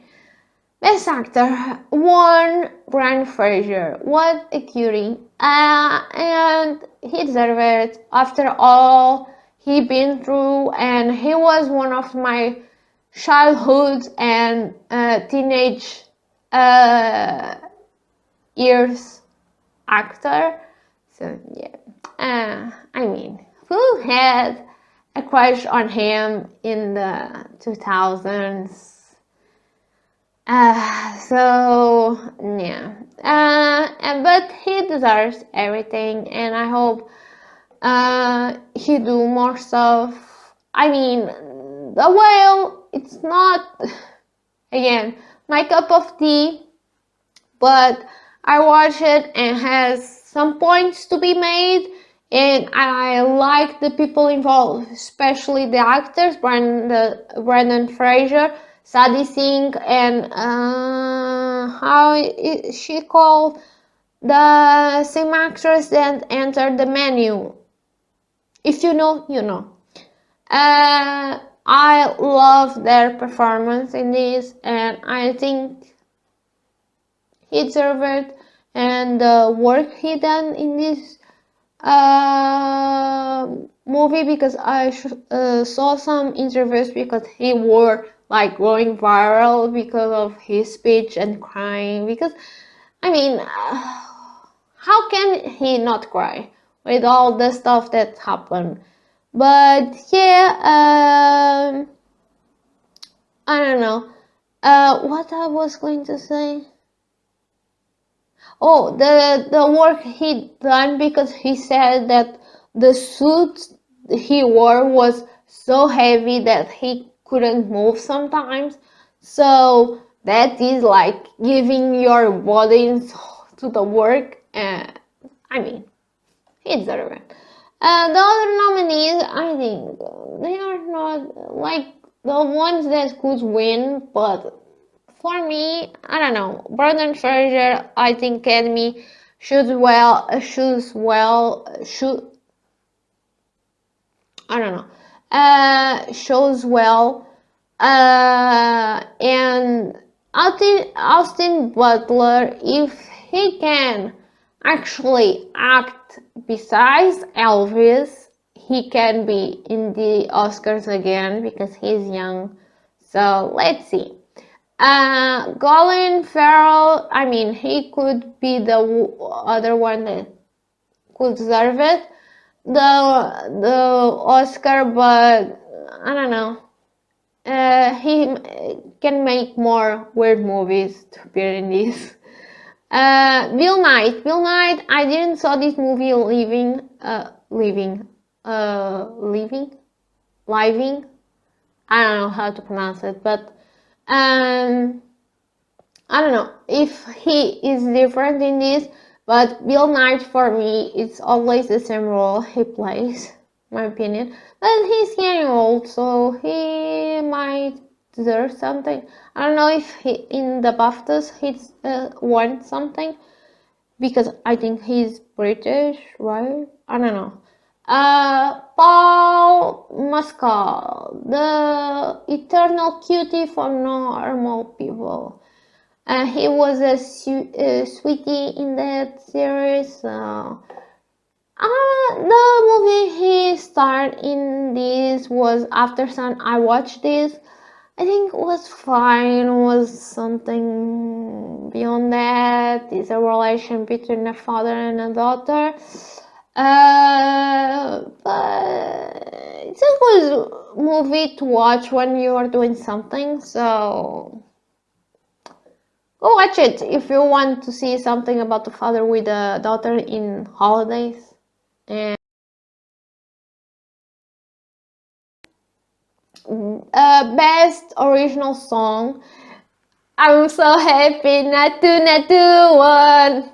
Best Actor won Brendan Fraser. What a cutie. And he deserved it after all he been through, and he was one of my childhood and teenage years actor. So yeah, I mean, who had a crush on him in the 2000s? So yeah, but he deserves everything, and I hope he do more stuff. I mean, The Whale, it's not again my cup of tea, but I watch it and has some points to be made, and I like the people involved, especially the actors, Brendan Fraser, Sadie Singh, and how is she called? The same actress that entered the menu. If you know, you know. I love their performance in this, and I think he deserved it, and the work he done in this movie, because I saw some interviews because he were like going viral because of his speech and crying, because I mean, how can he not cry with all the stuff that happened? But yeah, I don't know what I was going to say. Oh, the work he done, because he said that the suit he wore was so heavy that he couldn't move sometimes. So that is like giving your body to the work. I mean, he deserves it. The other nominees, I think they are not like the ones that could win, but for me, I don't know. Brendan Fraser, I think Academy should I don't know, shows well, and Austin Butler, if he can actually act besides Elvis, he can be in the Oscars again because he's young. So let's see. Colin Farrell, I mean, he could be the other one that could deserve it, the Oscar, but I don't know. He can make more weird movies to appear in this. Bill Knight, I didn't saw this movie living. I don't know how to pronounce it, but I don't know if he is different in this, but Bill Knight for me, it's always the same role he plays, my opinion. But he's getting old, so he might deserve something. I don't know if he in the BAFTAs he's won something, because I think he's British, right? I don't know. Paul Mescal, the eternal cutie for normal people. He was a sweetie in that series. The movie he starred in this was After Sun. I watched this. I think it was fine. It was something beyond that. It's a relation between a father and a daughter. But it's a good movie to watch when you are doing something. So Go watch it if you want to see something about the father with the daughter in holidays. And best original song. I'm so happy Natu one.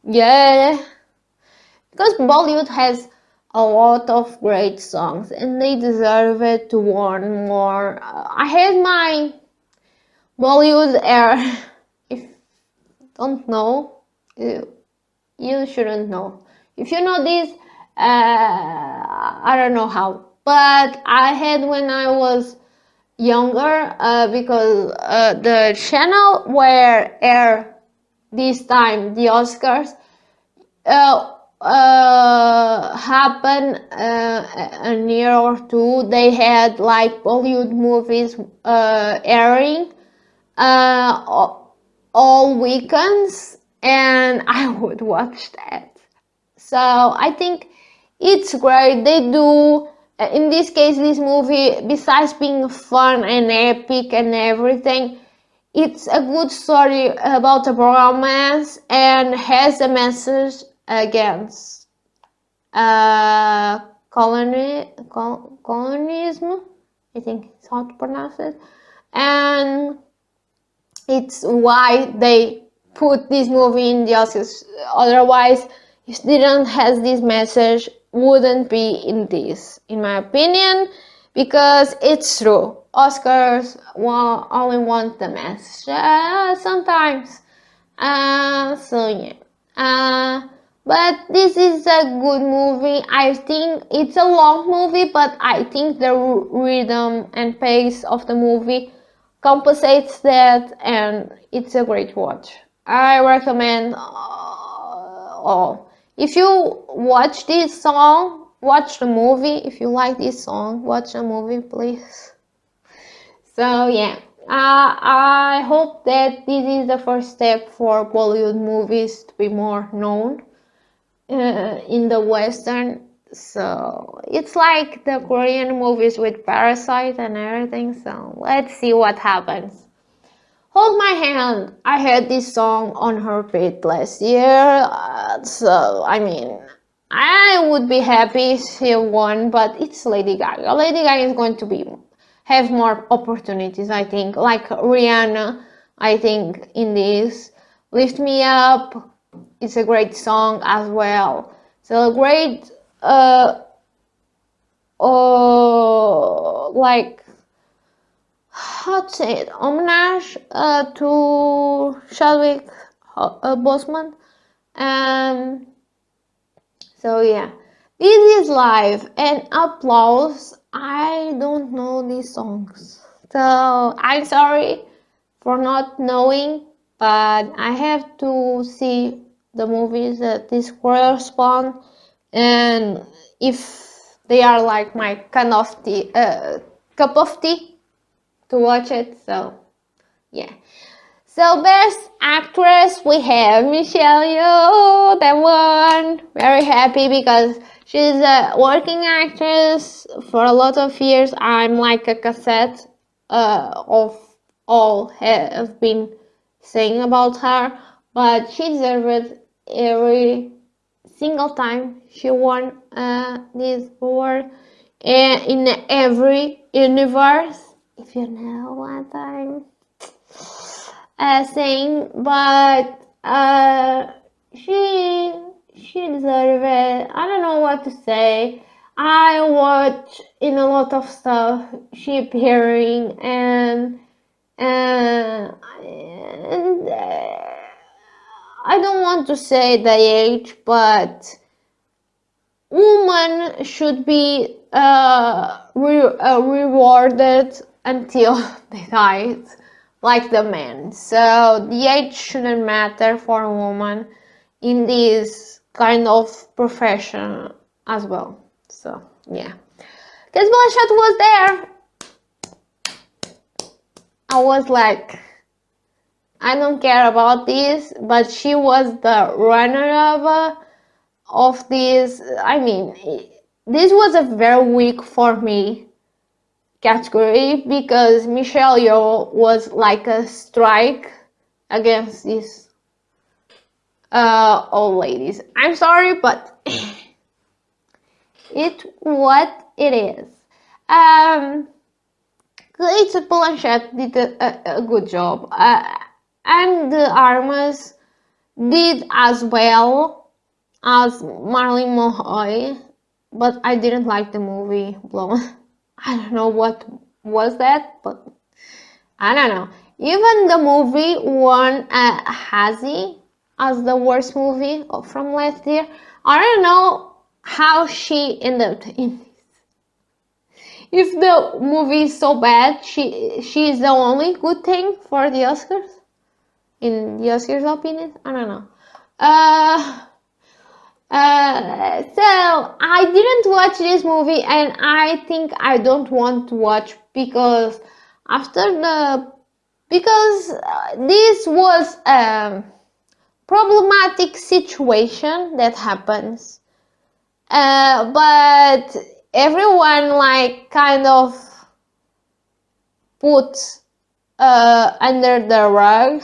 Yeah. Because Bollywood has a lot of great songs and they deserve it to win more. I had my Bollywood era. If you don't know, you shouldn't know. If you know this, I don't know how. But I had when I was younger because the channel where air this time the Oscars happened a year or two. They had like Bollywood movies airing all weekends, and I would watch that. So I think it's great. They do, in this case, this movie, besides being fun and epic and everything, it's a good story about a romance and has a message against colonialism. I think it's how to pronounce it. And it's why they put this movie in the Oscars. Otherwise, if they didn't have this message, wouldn't be in this, in my opinion, because it's true. Oscars only want the message sometimes. So yeah. But this is a good movie. I think it's a long movie, but I think the rhythm and pace of the movie compensates that, and it's a great watch. I recommend all. If you watch this song, watch the movie. If you like this song, watch the movie, please. So yeah, I hope that this is the first step for Bollywood movies to be more known in the Western. So it's like the Korean movies with Parasite and everything. So let's see what happens. Hold My Hand. I heard this song on her repeat last year. So I mean, I would be happy if she won, but it's Lady Gaga. Lady Gaga is going to have more opportunities, I think. Like Rihanna, I think in this. Lift Me Up. It's a great song as well. So great, like, how to say it, homage to Chadwick Boseman. So yeah, this is live and applause. I don't know these songs, so I'm sorry for not knowing, but I have to see the movies that this correspond, and if they are like my kind of tea, cup of tea to watch it. So yeah. So best actress, we have Michelle Yeoh, that one. Very happy because she's a working actress for a lot of years. I'm like a cassette of all have been saying about her, but she deserved every single time she won this award in every universe, if you know what I'm saying. But she deserved it. I don't know what to say. I watch in a lot of stuff she appearing, and I don't want to say the age, but women should be rewarded until they die, like the men. So the age shouldn't matter for a woman in this kind of profession as well. So yeah, Cate Blanchett was there. I was like, I don't care about this, but she was the runner-up of this. I mean, this was a very weak for me category because Michelle Yeoh was like a strike against these old ladies. I'm sorry, but it's what it is. Kate Blanchett did a good job, and the Armas did as well as Marlene Monroe, but I didn't like the movie Blonde. I don't know what was that, but I don't know. Even the movie won a Hazzie as the worst movie from last year. I don't know how she ended up in this. If the movie is so bad, she is the only good thing for the Oscars. In the Oscars' opinion, I don't know. So I didn't watch this movie, and I think I don't want to watch because this was a problematic situation that happens, but everyone like kind of put under the rug.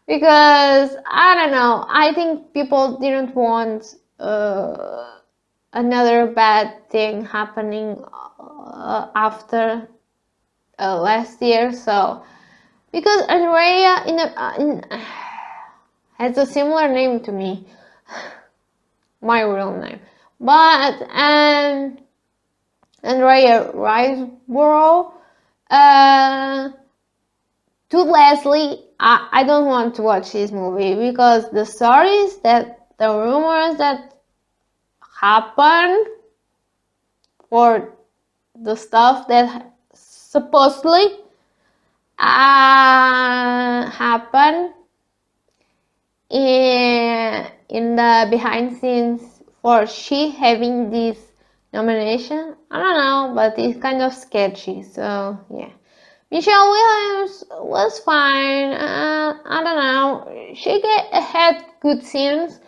Because, I don't know, I think people didn't want another bad thing happening after last year. So, because Andrea has a similar name to me, my real name. But, Andrea Riseborough, to Leslie, I don't want to watch this movie because the stories the rumors that happen for the stuff that supposedly happen in the behind scenes for she having this nomination, I don't know, but it's kind of sketchy, so yeah. Michelle Williams was fine. I don't know. She had good scenes,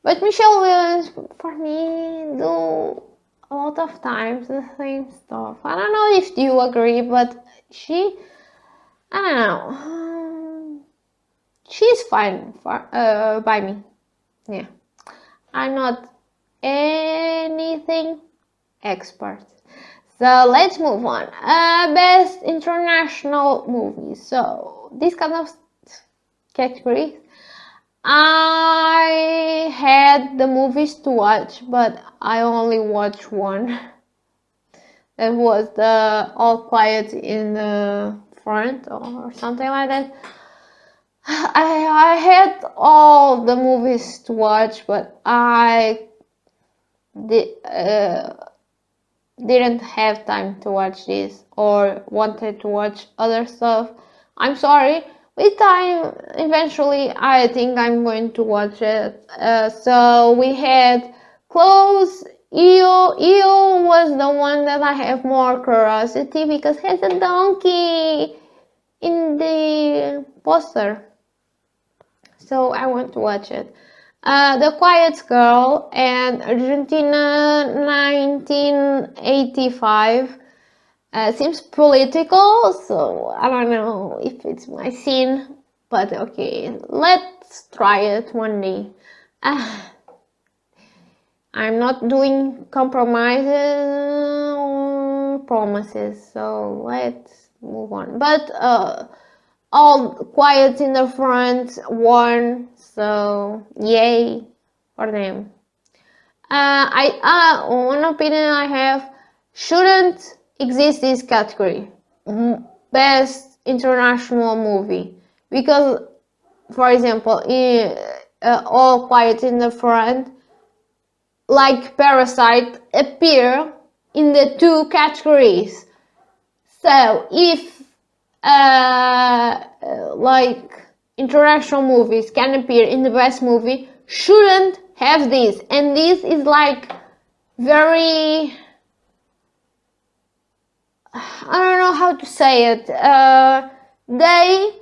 but Michelle Williams, for me, do a lot of times the same stuff. I don't know if you agree, but I don't know. She's fine by me. Yeah, I'm not anything expert. So let's move on. Best international movie. So this kind of category, I had the movies to watch, but I only watched one. That was the All Quiet in the Front or something like that. I had all the movies to watch, but I didn't have time to watch this or wanted to watch other stuff. I'm sorry. With time, eventually, I think I'm going to watch it. So we had Close. EO was the one that I have more curiosity because it has a donkey in the poster. So I want to watch it. The Quiet Girl and Argentina 1985 seems political, so I don't know if it's my scene, but okay, let's try it one day. I'm not doing compromises or promises, so let's move on. But All Quiet in the Front won, so yay for them. One opinion I have, shouldn't exist this category, best international movie, because, for example, in All Quiet in the Front, like Parasite, appear in the two categories. So if like international movies can appear in the best movie, shouldn't have this, and this is like very, I don't know how to say it, they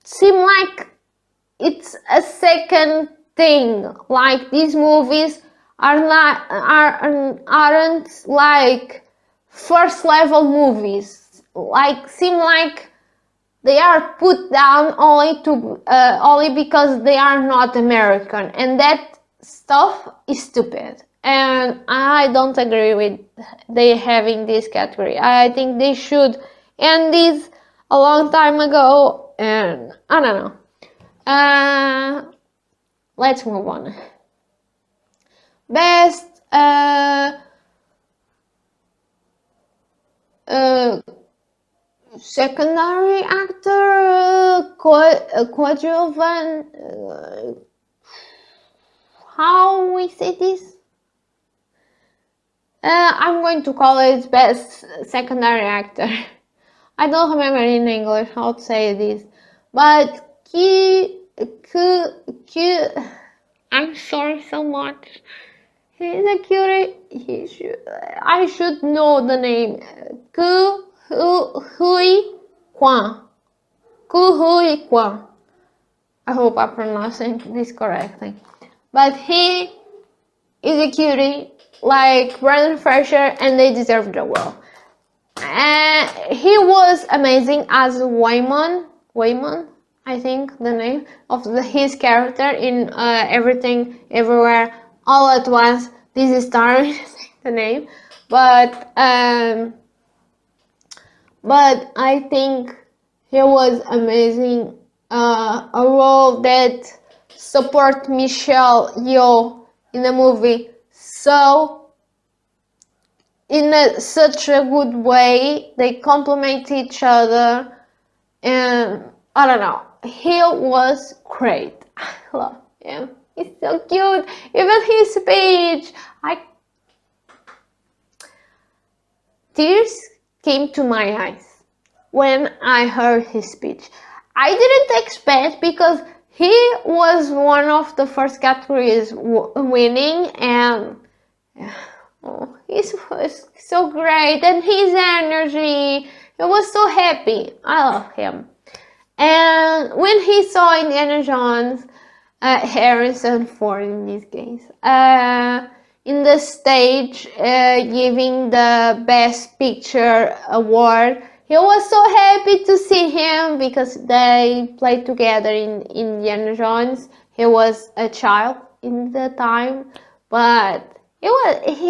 seem like it's a second thing, like these movies aren't like first level movies, like seem like they are put down only because they are not American, and that stuff is stupid. And I don't agree with they having this category. I think they should end this a long time ago, and I don't know. Let's move on. Best secondary actor, coadjuvant, how we say this? I'm going to call it best secondary actor. I don't remember in English how to say this, but I'm sorry so much. He's a cutie. I should know the name. Hui Kwan. Hui Kwan. I hope I'm pronouncing this correctly. But he is a cutie, like Brendan Fraser, and they deserve the world. He was amazing as Wayman, I think the name of his character in Everything, Everywhere, All at Once. This is starring the name, but I think he was amazing. A role that support Michelle Yeoh in the movie in such a good way. They complement each other, and I don't know. He was great. I love him. He's so cute. Even his speech, tears came to my eyes when I heard his speech. I didn't expect, because he was one of the first categories winning, and he was so great, and his energy, he was so happy. I love him. And when he saw Indiana Jones, Harrison Ford in this case, in the stage giving the Best Picture award, he was so happy to see him, because they played together in Indiana Jones. He was a child in the time, but he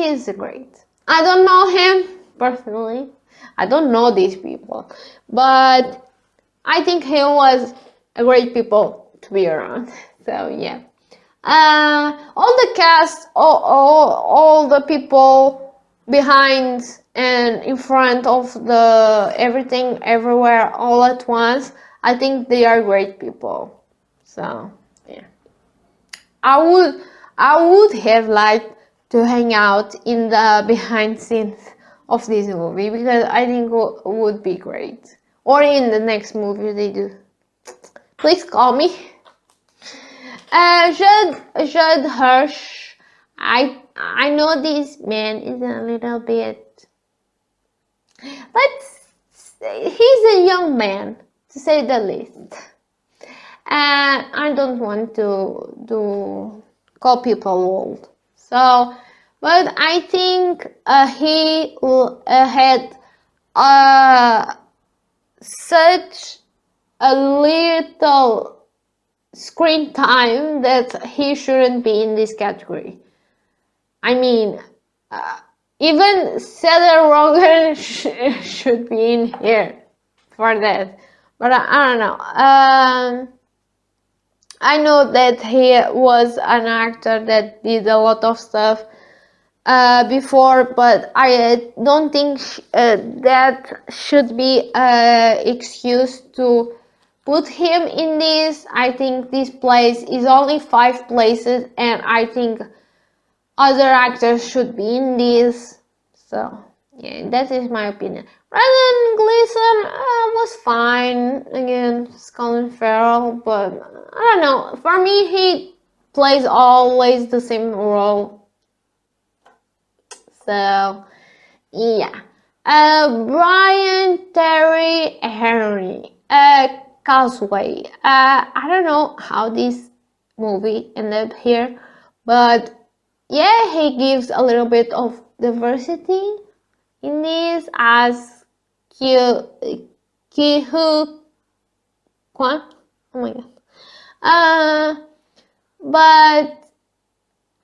is great. I don't know him personally. I don't know these people, but I think he was a great people to be around. So yeah, all the cast, all the people behind and in front of the Everything, Everywhere, All at Once, I think they are great people. So yeah, I would have liked to hang out in the behind scenes of this movie, because I think it would be great. Or in the next movie they do. Please call me. Judd Hirsch. I know this man is a little bit, he's a young man, to say the least. And I don't want to call people old. So, but I think he had such a little screen time that he shouldn't be in this category. I mean, even Seth Rogen should be in here for that. But I don't know. I know that he was an actor that did a lot of stuff before, but I don't think that should be an excuse to put him in this. I think this place is only 5 places, and I think other actors should be in this. So yeah, that is my opinion. Brendan Gleeson was fine. Again, Colin Farrell, but I don't know. For me, he plays always the same role. So yeah. Brian Terry Henry, Causeway. I don't know how this movie ended up here, but yeah, he gives a little bit of diversity in this, as Ki-Hu Quan? Oh my god. But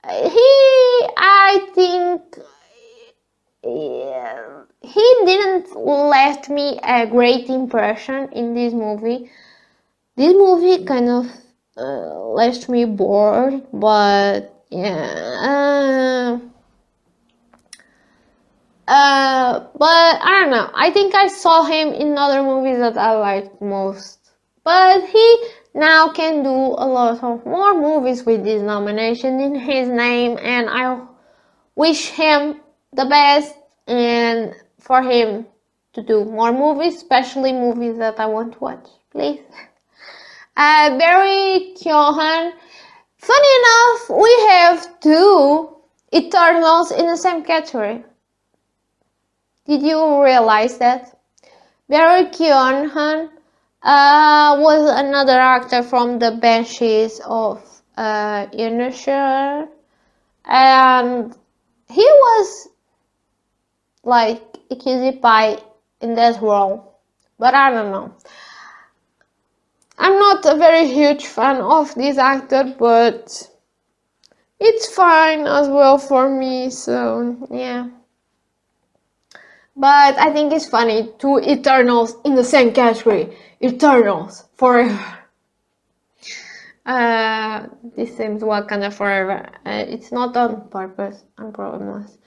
I think he didn't left me a great impression in this movie. This movie kind of left me bored, but yeah. But I don't know. I think I saw him in other movies that I liked most. But he now can do a lot of more movies with this nomination in his name, and I wish him the best and for him to do more movies, especially movies that I want to watch. Please. Barry Keoghan. Funny enough, we have two Eternals in the same category. Did you realize that? Barry Keoghan was another actor from the Banshees of Inisherin, and he was like a cutie pie in that role, but I don't know. I'm not a very huge fan of this actor, but it's fine as well for me, so yeah. But I think it's funny, two Eternals in the same category. Eternals forever. This seems Wakanda Forever. It's not on purpose, I promise.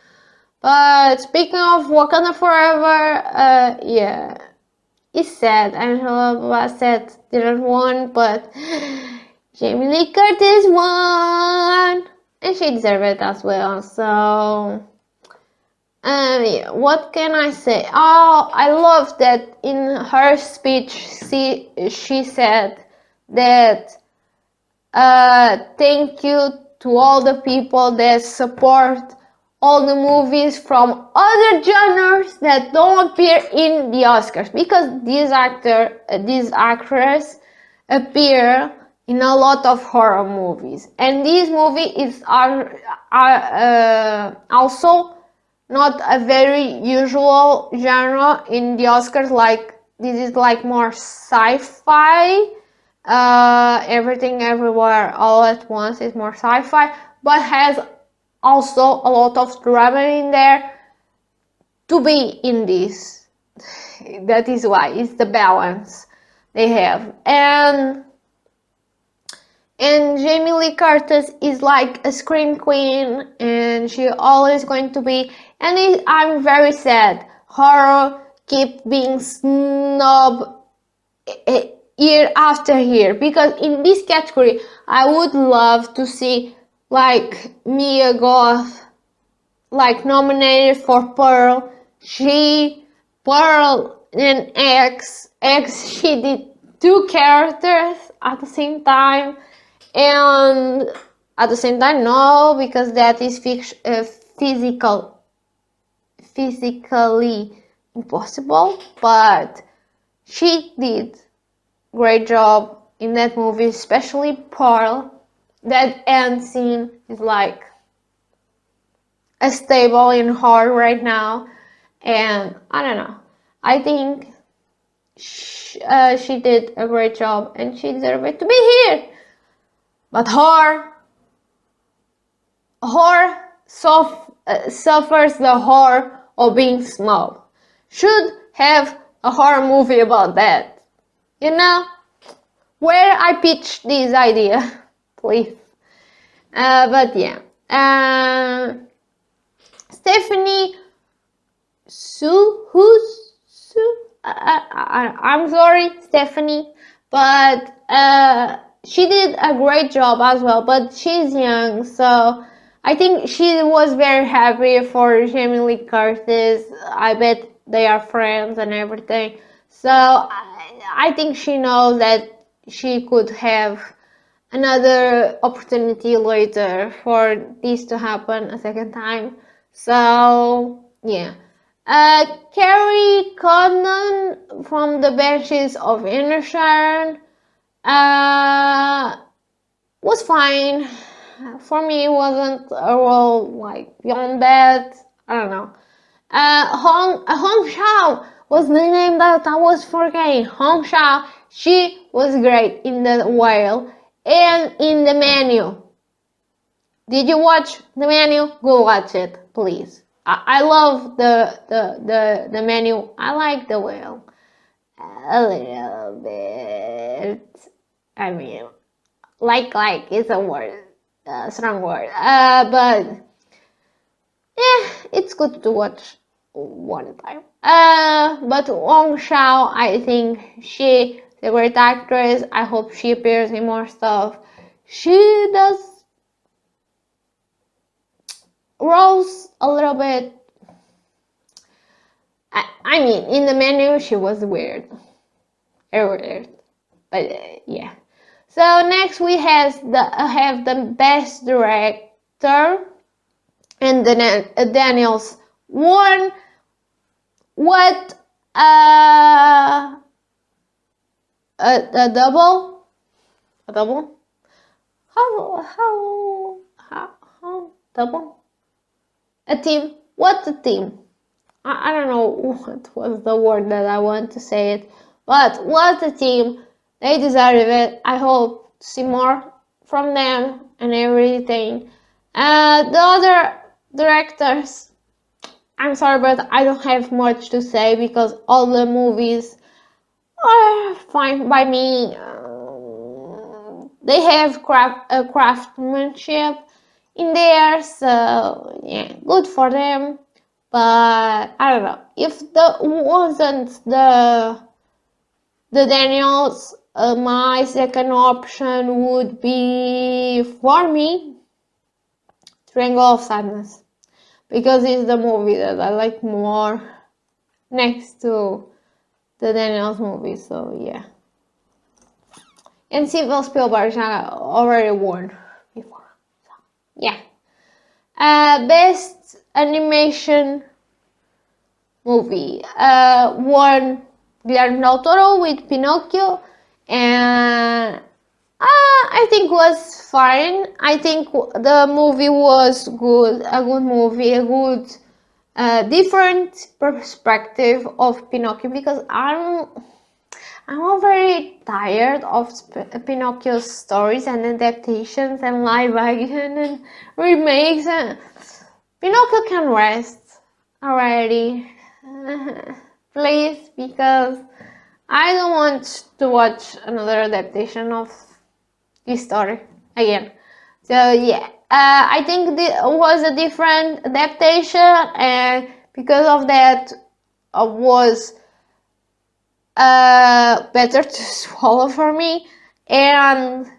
But speaking of Wakanda Forever, yeah, it's sad. Angela Bassett didn't win, but Jamie Lee Curtis won, and she deserved it as well. So. Yeah, what can I say? Oh, I love that in her speech she said that thank you to all the people that support all the movies from other genres that don't appear in the Oscars, because this actress appear in a lot of horror movies, and this movie is also not a very usual genre in the Oscars. Like, this is like more sci-fi. Everything Everywhere All at Once is more sci-fi, but has also a lot of drama in there to be in this. That is why it's the balance they have. And Jamie Lee Curtis is like a scream queen, and she always going to be. And I'm very sad. Horror keep being snubbed year after year, because in this category I would love to see like Mia Goth like nominated for Pearl. Pearl and X, she did two characters at the same time. And at the same time, no, because that is physically impossible. But she did great job in that movie, especially Pearl. That end scene is like a staple in horror right now, and I don't know. I think she did a great job, and she deserved to be here. But horror suffers the horror of being small. Should have a horror movie about that. You know, where I pitched this idea, please. But yeah, Stephanie I'm sorry, Stephanie, but she did a great job as well, but she's young, so I think she was very happy for Jamie Lee Curtis. I bet they are friends and everything. So I think she knows that she could have another opportunity later for this to happen a second time. So yeah. Carrie Condon from the Banshees of Inisherin was fine. For me, it wasn't a role like beyond that. I don't know. Hong Shao was the name that I was forgetting. Hong Shao, She was great in The Whale and in The Menu. Did you watch The Menu? Go watch it, please. I love the Menu. I like The Whale a little bit. I mean, like it's a word, strong word. But yeah, it's good to watch one time. But Wong Shao, I think she's a great actress. I hope she appears in more stuff. She does roles a little bit. I mean, in The Menu, she was weird. Very weird. But yeah. So next we have the best director, and the Daniels won. What a double? A double? How double? A team? What a team? I don't know what was the word that I want to say it, but what a team. They deserve it. I hope to see more from them and everything. The other directors, I'm sorry, but I don't have much to say because all the movies are fine by me. They have craftsmanship in there, so yeah, good for them. But I don't know if the wasn't the Daniels. My second option would be, for me, Triangle of Sadness, because it's the movie that I like more next to the Daniels movie. So yeah, and Steven Spielberg already won before. So, yeah. Best animation movie won Guillermo del Toro with Pinocchio, and I think was fine. I think the movie was good, a good movie, a good different perspective of Pinocchio, because I'm very tired of Pinocchio's stories and adaptations and live action and remakes. And Pinocchio can rest already. Please, because I don't want to watch another adaptation of this story again. So yeah, I think it was a different adaptation, and because of that, was better to swallow for me. And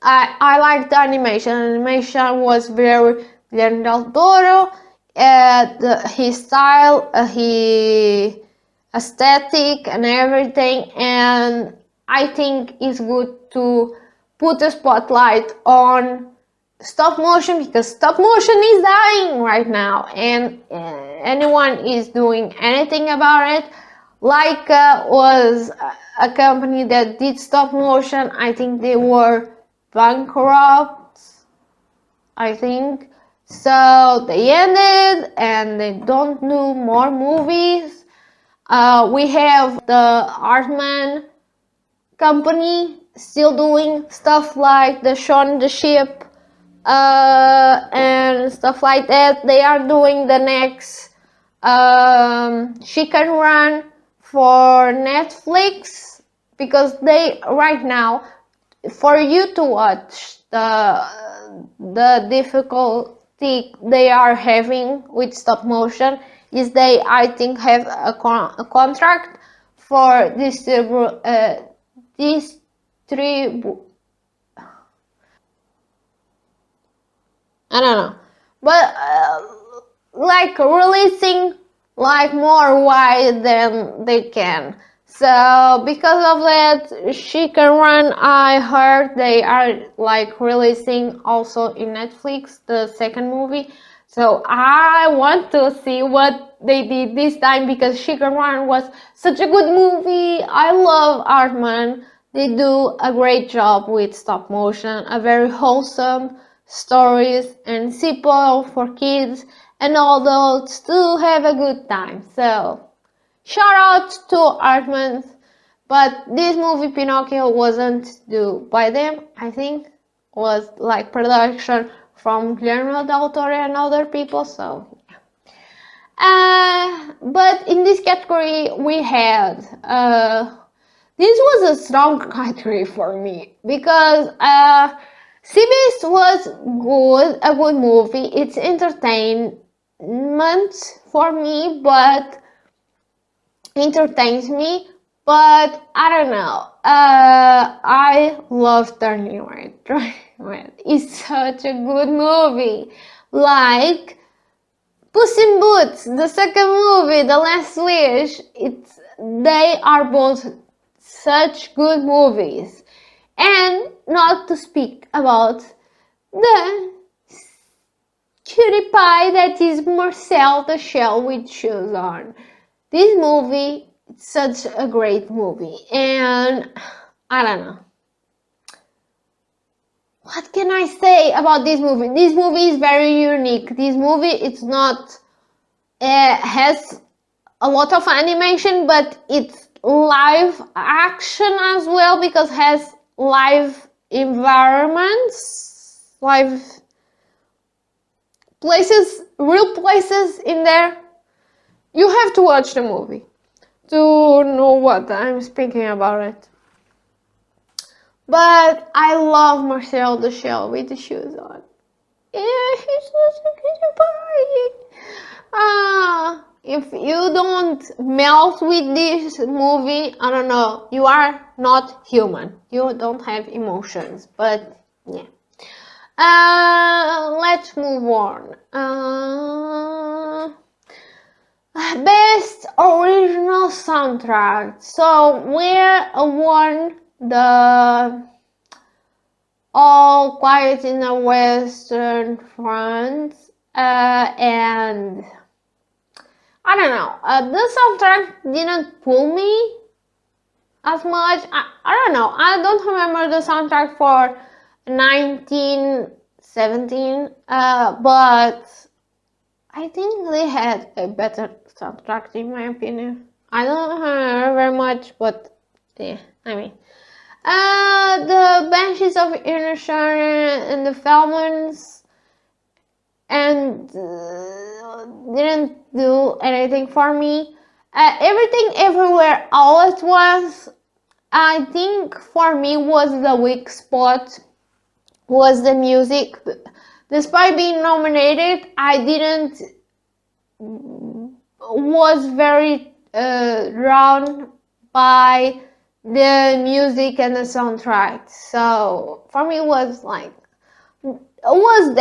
I liked the animation. Animation was very Guillermo del Toro. His style, his aesthetic and everything, and I think it's good to put a spotlight on stop motion, because stop motion is dying right now, and anyone is doing anything about it. Leica was a company that did stop motion. I think they were bankrupt, I think. So they ended and they don't do more movies. We have the Artman company still doing stuff like the Shaun the Sheep and stuff like that. They are doing the next Chicken Run for Netflix, because they right now, for you to watch the difficulty they are having with stop motion is they, I think, have a contract for distribu I don't know, but like releasing like more wide than they can. So because of that, Chicken Run, I heard they are like releasing also in Netflix the second movie. So I want to see what they did this time, because Chicken Run was such a good movie. I love Artman. They do a great job with stop motion, a very wholesome stories and simple for kids and adults to have a good time. So shout out to Artman. But this movie, Pinocchio, wasn't due by them. I think was like production from Guillermo del Toro and other people. So, but in this category, we had this was a strong category for me because Sea Beast was a good movie. It's entertainment for me, but entertains me. But I don't know. I love Turning Red. Red. It's such a good movie. Like Puss in Boots, the second movie, The Last Wish. They are both such good movies. And not to speak about the cutie pie that is Marcel the Shell with shoes on. This movie, it's such a great movie, and I don't know. What can I say about this movie? This movie is very unique. This movie, it's not, has a lot of animation, but it's live action as well because it has live environments, live places, real places in there. You have to watch the movie to know what I'm speaking about it. But I love Marcel the Shell with the shoes on. Yeah, he's such a cutie pie. If you don't melt with this movie, I don't know, you are not human. You don't have emotions, but yeah. Let's move on. Best original soundtrack. So we won the All Quiet in the Western Front, and I don't know. The soundtrack didn't pull me as much. I don't know. I don't remember the soundtrack for 1917, but I think they had a better soundtrack in my opinion. I don't remember very much, but yeah, I mean. The Banshees of Inisherin and the Falmons and didn't do anything for me. Everything Everywhere All at Once, I think for me was the weak spot, was the music. Despite being nominated, I didn't was very drawn by the music and the soundtrack. So for me, it was like was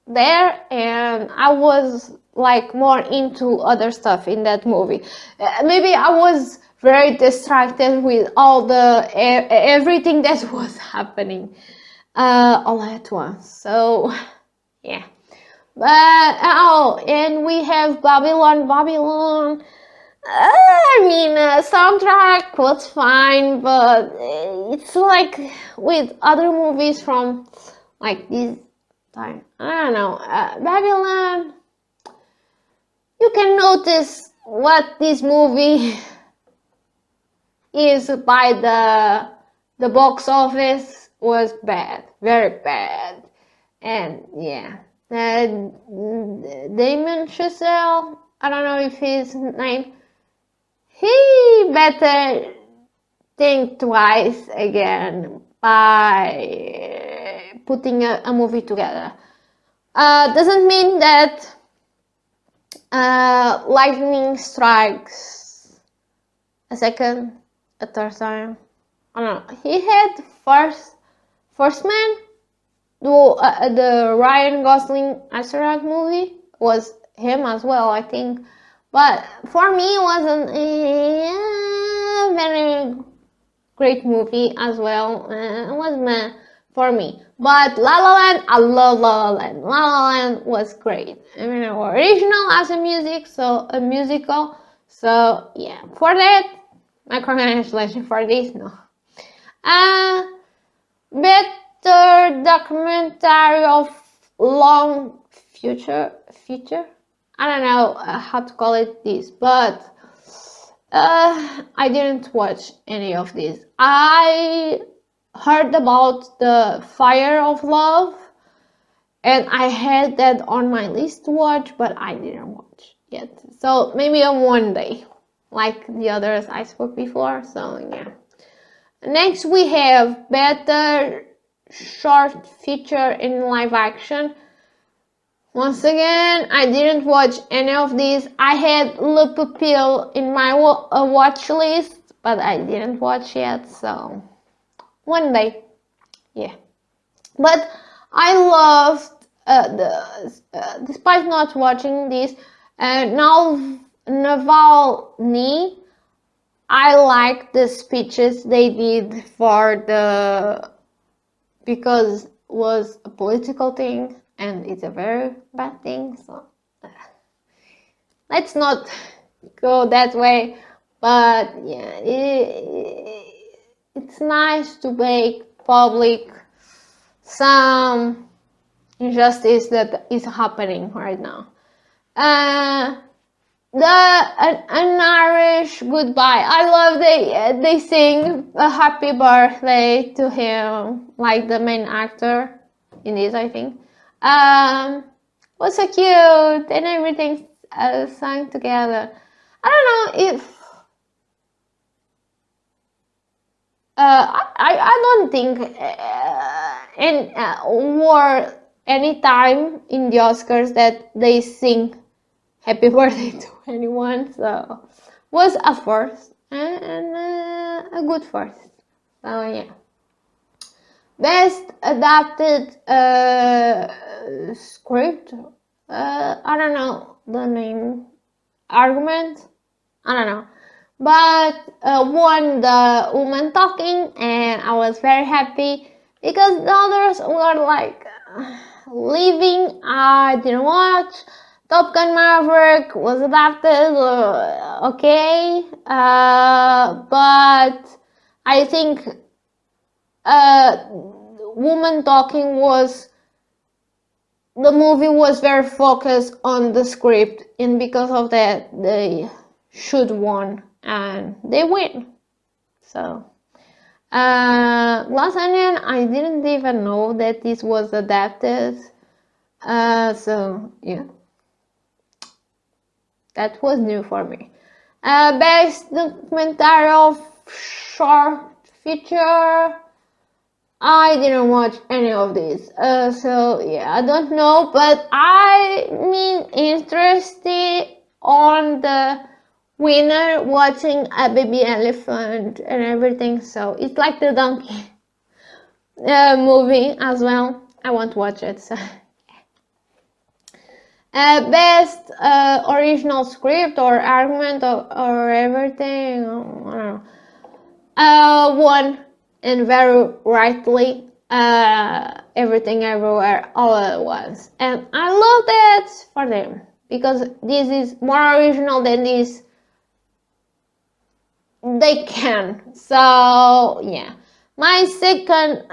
there, and I was like more into other stuff in that movie. Maybe I was very distracted with all the everything that was happening all at once. So yeah. But and we have Babylon. I mean, soundtrack was fine, but it's like with other movies from like this time. I don't know. Babylon, you can notice what this movie is by the box office was bad, very bad, and yeah. Damon Chazelle, I don't know if his name. He better think twice again by putting a movie together. Doesn't mean that lightning strikes a second, a third time. I don't know. He had First Man, the Ryan Gosling astronaut movie was him as well, I think. But for me, it wasn't a very great movie as well. It was meh for me. But La La Land, I love La La Land. La La Land was great. I mean, original as a musical. So yeah, for that, my congratulations for this. No. Better documentary of long future. I don't know how to call it this, but I didn't watch any of these. I heard about the Fire of Love, and I had that on my list to watch, but I didn't watch yet. So maybe on one day, like the others I spoke before. So yeah. Next we have better short feature in live action. Once again, I didn't watch any of these. I had Le Pupille in my watch list, but I didn't watch yet, so one day, yeah. But I loved despite not watching this, now Navalny. I like the speeches they did for the, because it was a political thing and it's a very bad thing, so let's not go that way. But yeah, it's nice to make public some injustice that is happening right now. An Irish goodbye. I love they sing a happy birthday to him, like the main actor in this, I think. Was so cute and everything sung together. I don't know if I don't think or any time in the Oscars that they sing happy birthday to anyone, so was a first and a good first. So yeah. Best adapted script. I don't know the name. Argument. I don't know. But won the Woman Talking, and I was very happy because the others were like leaving. I didn't watch. Top Gun Maverick was adapted, okay, but I think Woman Talking the movie was very focused on the script, and because of that, they should won, and they win. So, Glass Onion, I didn't even know that this was adapted, so yeah. That was new for me. Best documentary of short feature. I didn't watch any of these. So yeah, I don't know, but I mean interested on the winner watching a baby elephant and everything. So it's like the donkey movie as well. I won't watch it. So. Best original script or argument or everything, I don't know. One, and very rightly, Everything Everywhere All at Once. And I love that for them, because this is more original than this they can. So, yeah. My second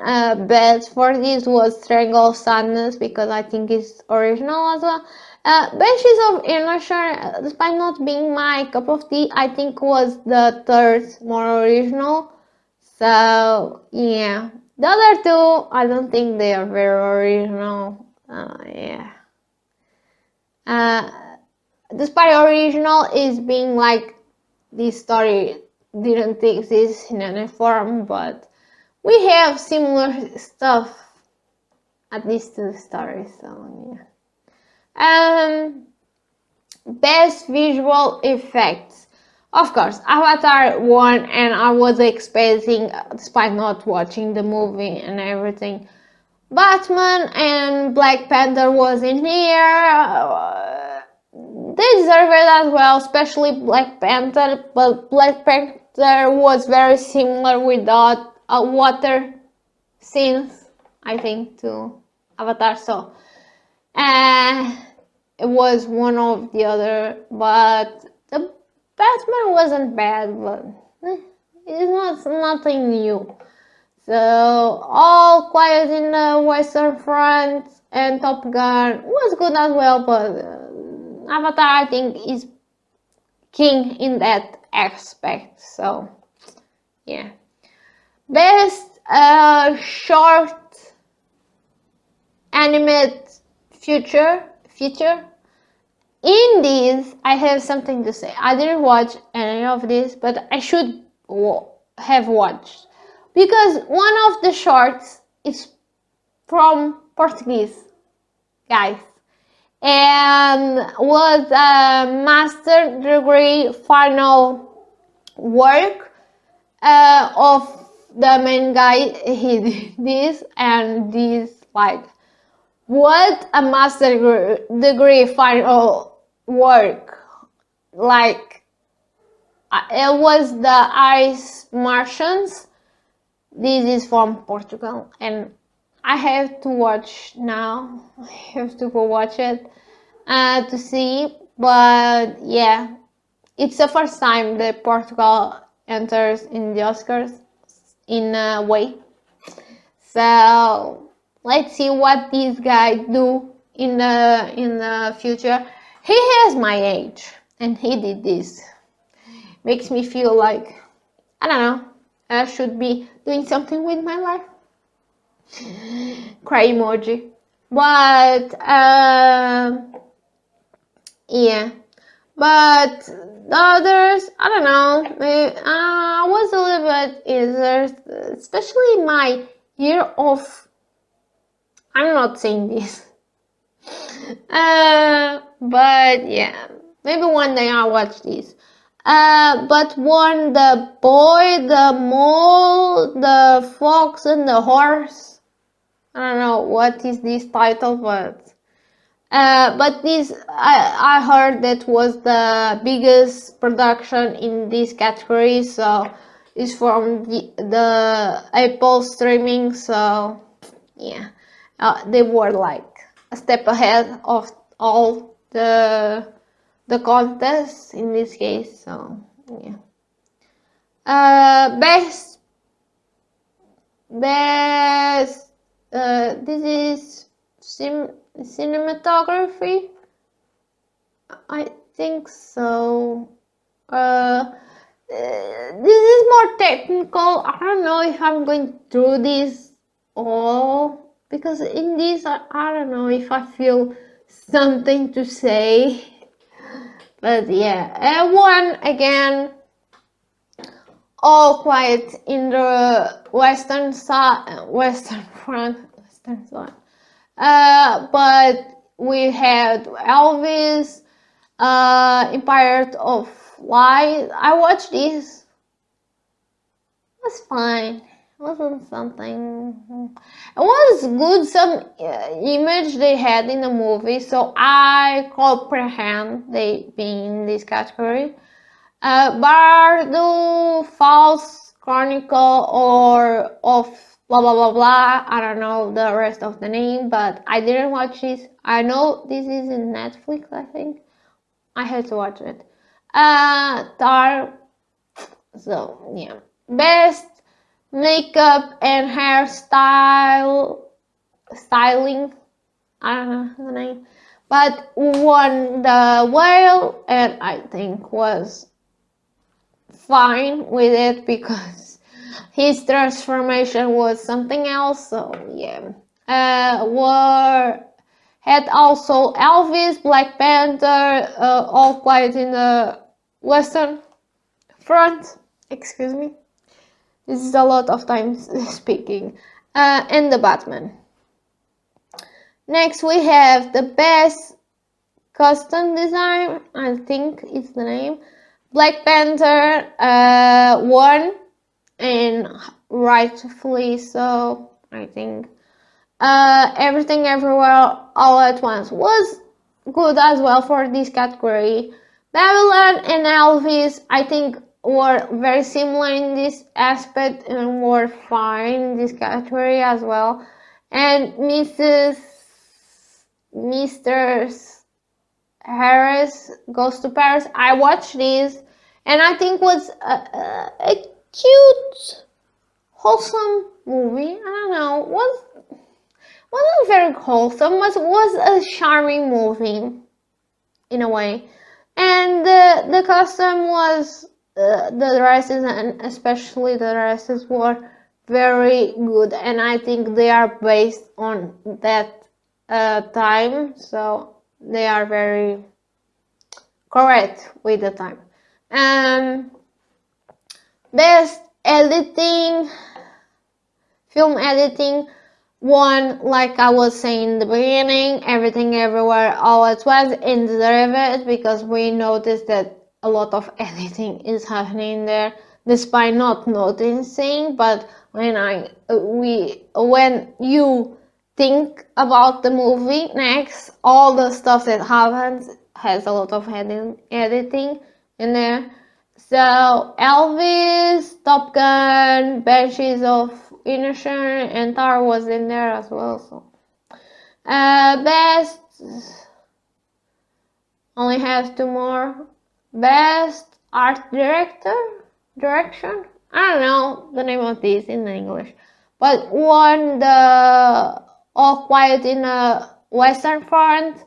bet for this was Triangle of Sadness, because I think it's original as well. Banshees of Inisherin, despite not being my cup of tea, I think was the third more original. So, yeah. The other two, I don't think they are very original. Yeah. Despite original is being like this story didn't exist in any form, but we have similar stuff at these two stories, so yeah. Best visual effects. Of course, Avatar won, and I was expecting, despite not watching the movie and everything, Batman and Black Panther was in here. They deserve it as well, especially Black Panther, but Black Panther was very similar without water scenes, I think, to Avatar, so it was one of the other, but the Batman wasn't bad, but it's nothing new. So, All Quiet in the Western Front and Top Gun was good as well, but Avatar, I think, is king in that aspect. So yeah. Best short animated feature. In this, I have something to say. I didn't watch any of this, but I should have watched, because one of the shorts is from Portuguese, guys, and was a master degree final work of the main guy. He did this, and this, like, what a master degree final work. Like, it was the Ice Martians. This is from Portugal, and I have to watch now. I have to go watch it to see. But yeah, it's the first time that Portugal enters in the Oscars in a way. So let's see what this guy do in the future. He has my age, and he did this. Makes me feel like, I don't know, I should be doing something with my life. Cry emoji. But yeah. But the others, I don't know. I was a little bit easier, especially my year of. I'm not saying this. But yeah, maybe one day I'll watch this. But one, the boy, the mole, the fox, and the horse. I don't know what is this title, but this, I heard that was the biggest production in this category, so it's from the Apple streaming. So yeah, they were like a step ahead of all the contests in this case. So yeah. Best this is cinematography, I think so. This is more technical. I don't know if I'm going through this all, because in this I don't know if I feel something to say. But yeah, one again, All Quiet in the Western side, Western front, Western side. But we had Elvis, Empire of Light. I watched this. It was fine. It wasn't something. It was good. Some image they had in the movie, so I comprehend they being in this category. Bardo, False Chronicle, or of blah blah blah blah. I don't know the rest of the name, but I didn't watch this. I know this is in Netflix, I think. I had to watch it. Tar. So yeah, best makeup and styling. I don't know the name, but won the Whale, and I think was fine with it because his transformation was something else. So yeah, had also Elvis, Black Panther, All Quiet in the Western Front. Excuse me, this is a lot of times speaking. And the Batman. Next we have the best custom design, I think it's the name. Black Panther won, and rightfully so, I think. Everything Everywhere All at Once was good as well for this category. Babylon and Elvis, I think, were very similar in this aspect and were fine in this category as well. And Mr. Harris Goes to Paris, I watched this, and I think was a cute, wholesome movie. I don't know, wasn't very wholesome, was a charming movie in a way, and the costume was the dresses, and especially the dresses, were very good, and I think they are based on that time, so they are very correct with the time. Best editing, film editing, one, like I was saying in the beginning, Everything Everywhere All at Once, and deserve it because we noticed that a lot of editing is happening there despite not noticing. But when you think about the movie next, all the stuff that happens has a lot of editing in there. So Elvis, Top Gun, Banshees of Inisherin, and Tar was in there as well. So best, only have two more. Best art direction. I don't know the name of this in English, but won the All Quiet in the Western Front,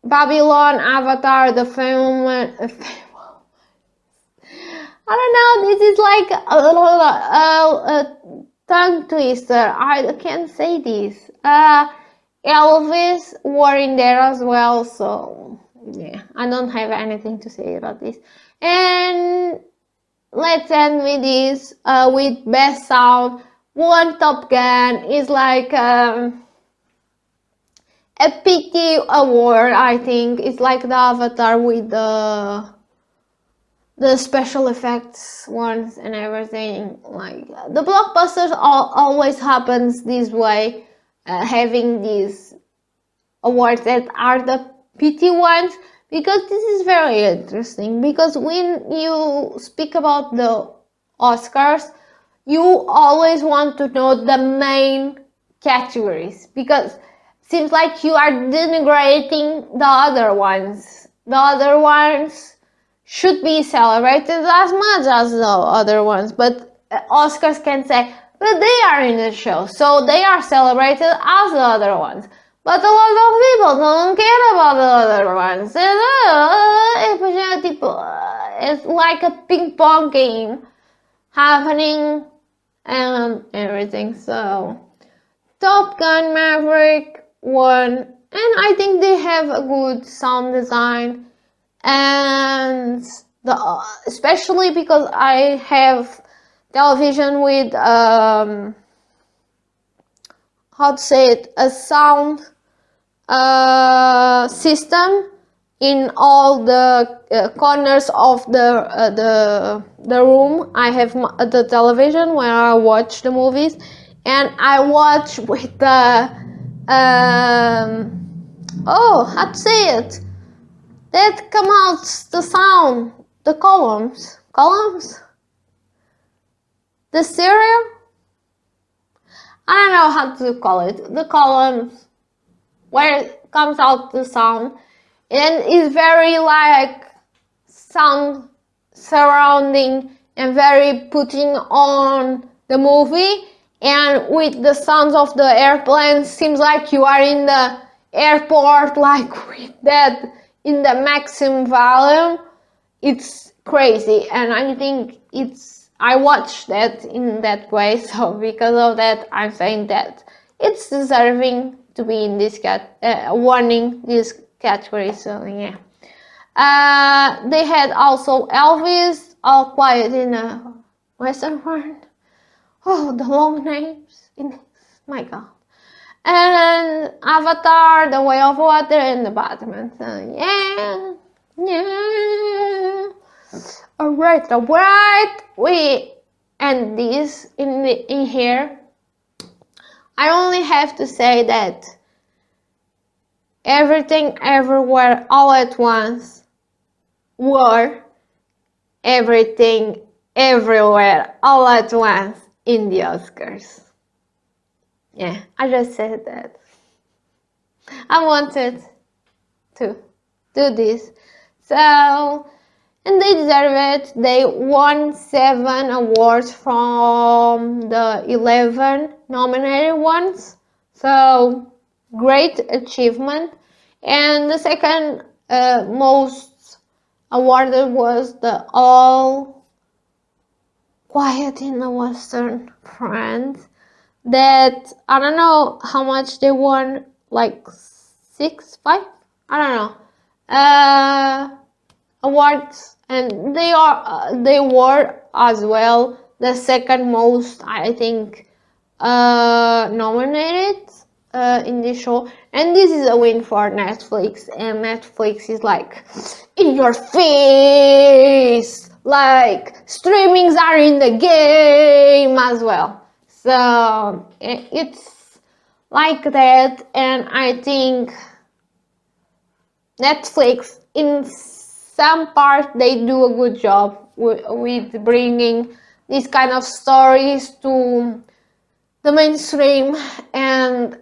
Babylon, Avatar, the film. I don't know, this is like a tongue twister. I can't say this. Elvis were in there as well, so yeah, I don't have anything to say about this. And let's end with this, with best sound. One Top Gun is like a pity award, I think. It's like the Avatar with the special effects ones and everything. Like the blockbusters always happens this way, having these awards that are the pity ones, because this is very interesting, because when you speak about the Oscars, you always want to know the main categories, because it seems like you are denigrating the other ones. The other ones should be celebrated as much as the other ones, but Oscars can say, but they are in the show, so they are celebrated as the other ones. But a lot of people don't care about the other ones. It's like a ping pong game happening and everything. So Top Gun Maverick won, and I think they have a good sound design, and especially because I have television with how to say it, a sound system in all the corners of the room. I have the television where I watch the movies, and I watch with the how to say it, that come out the sound, the columns, the stereo. I don't know how to call it. The columns where it comes out the sound, and it's very like sound surrounding and very putting on the movie, and with the sounds of the airplanes, seems like you are in the airport, like with that in the maximum volume. It's crazy, and I think I watched that in that way, so because of that, I'm saying that it's deserving to be in this winning this category. So yeah, they had also Elvis, All Quiet in the Western Front. Oh, the long names in this, my God. And Avatar, The Way of Water, and the Batman. So yeah. Alright. We end this in here. I only have to say that Everything Everywhere All at Once were Everything Everywhere All at Once in the Oscars. Yeah, I just said that. I wanted to do this. So, and they deserve it. They won 7 awards from the 11 nominated ones. So, great achievement. And the second most awarded was the All Quiet in the Western Front. That I don't know how much they won, like 6, 5, I don't know, awards, and they were as well the second most, I think, nominated in this show. And this is a win for Netflix, and Netflix is like in your face, like streamings are in the game as well. So it's like that, and I think Netflix, in some part, they do a good job with bringing these kind of stories to the mainstream, and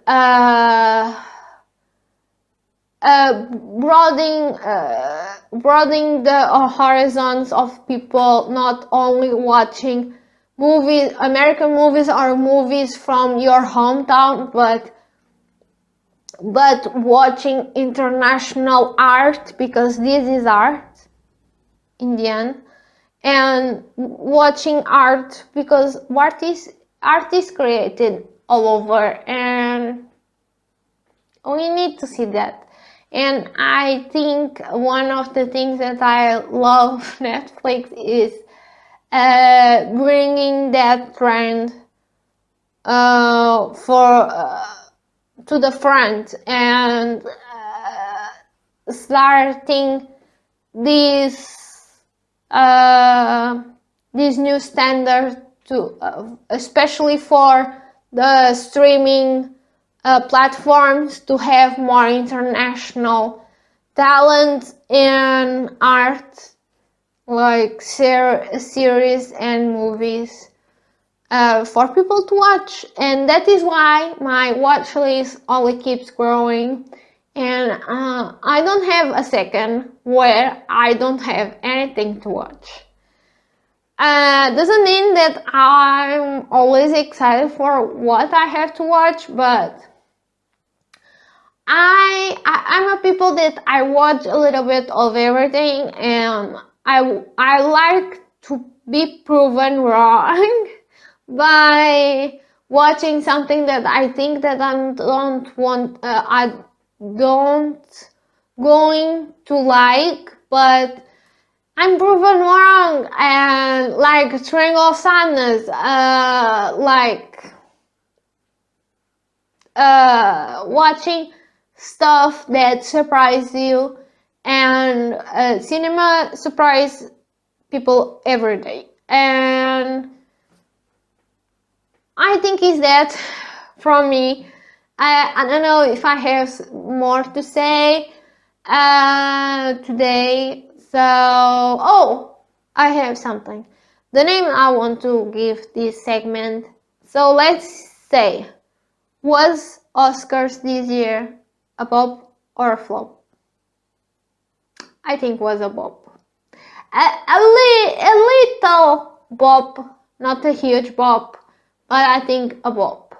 broadening the horizons of people, not only watching movies, American movies or movies from your hometown, but watching international art, because this is art in the end, and watching art because art is created all over, and we need to see that. And I think one of the things that I love Netflix is bringing that trend to the front, and starting this new standard to especially for the streaming platforms, to have more international talent in art, like series and movies, for people to watch. And that is why my watch list only keeps growing, and I don't have a second where I don't have anything to watch. Doesn't mean that I'm always excited for what I have to watch, but I'm a people that I watch a little bit of everything, and I like to be proven wrong by watching something that I think that I don't going to like, but I'm proven wrong. And like Triangle of Sadness, watching stuff that surprise you, and cinema surprise people every day. And I think is that from me. I don't know if I have more to say today. So, I have something. The name I want to give this segment. So let's say, was Oscars this year a BOP or a flop? I think was a BOP. A little BOP, not a huge BOP, but I think a BOP.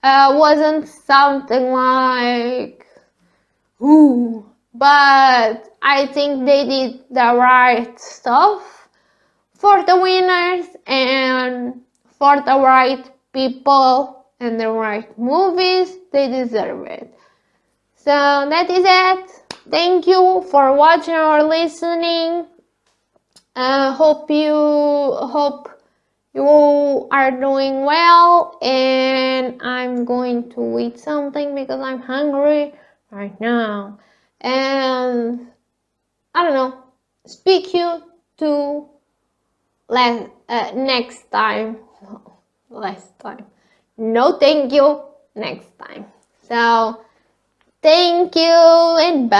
Wasn't something like, ooh, but I think they did the right stuff for the winners and for the right people and the right movies. They deserve it. So that is it. Thank you for watching or listening. Hope you are doing well, and I'm going to eat something because I'm hungry right now. And I don't know, speak you to next time. Last time. No, thank you. Next time. So thank you and bye.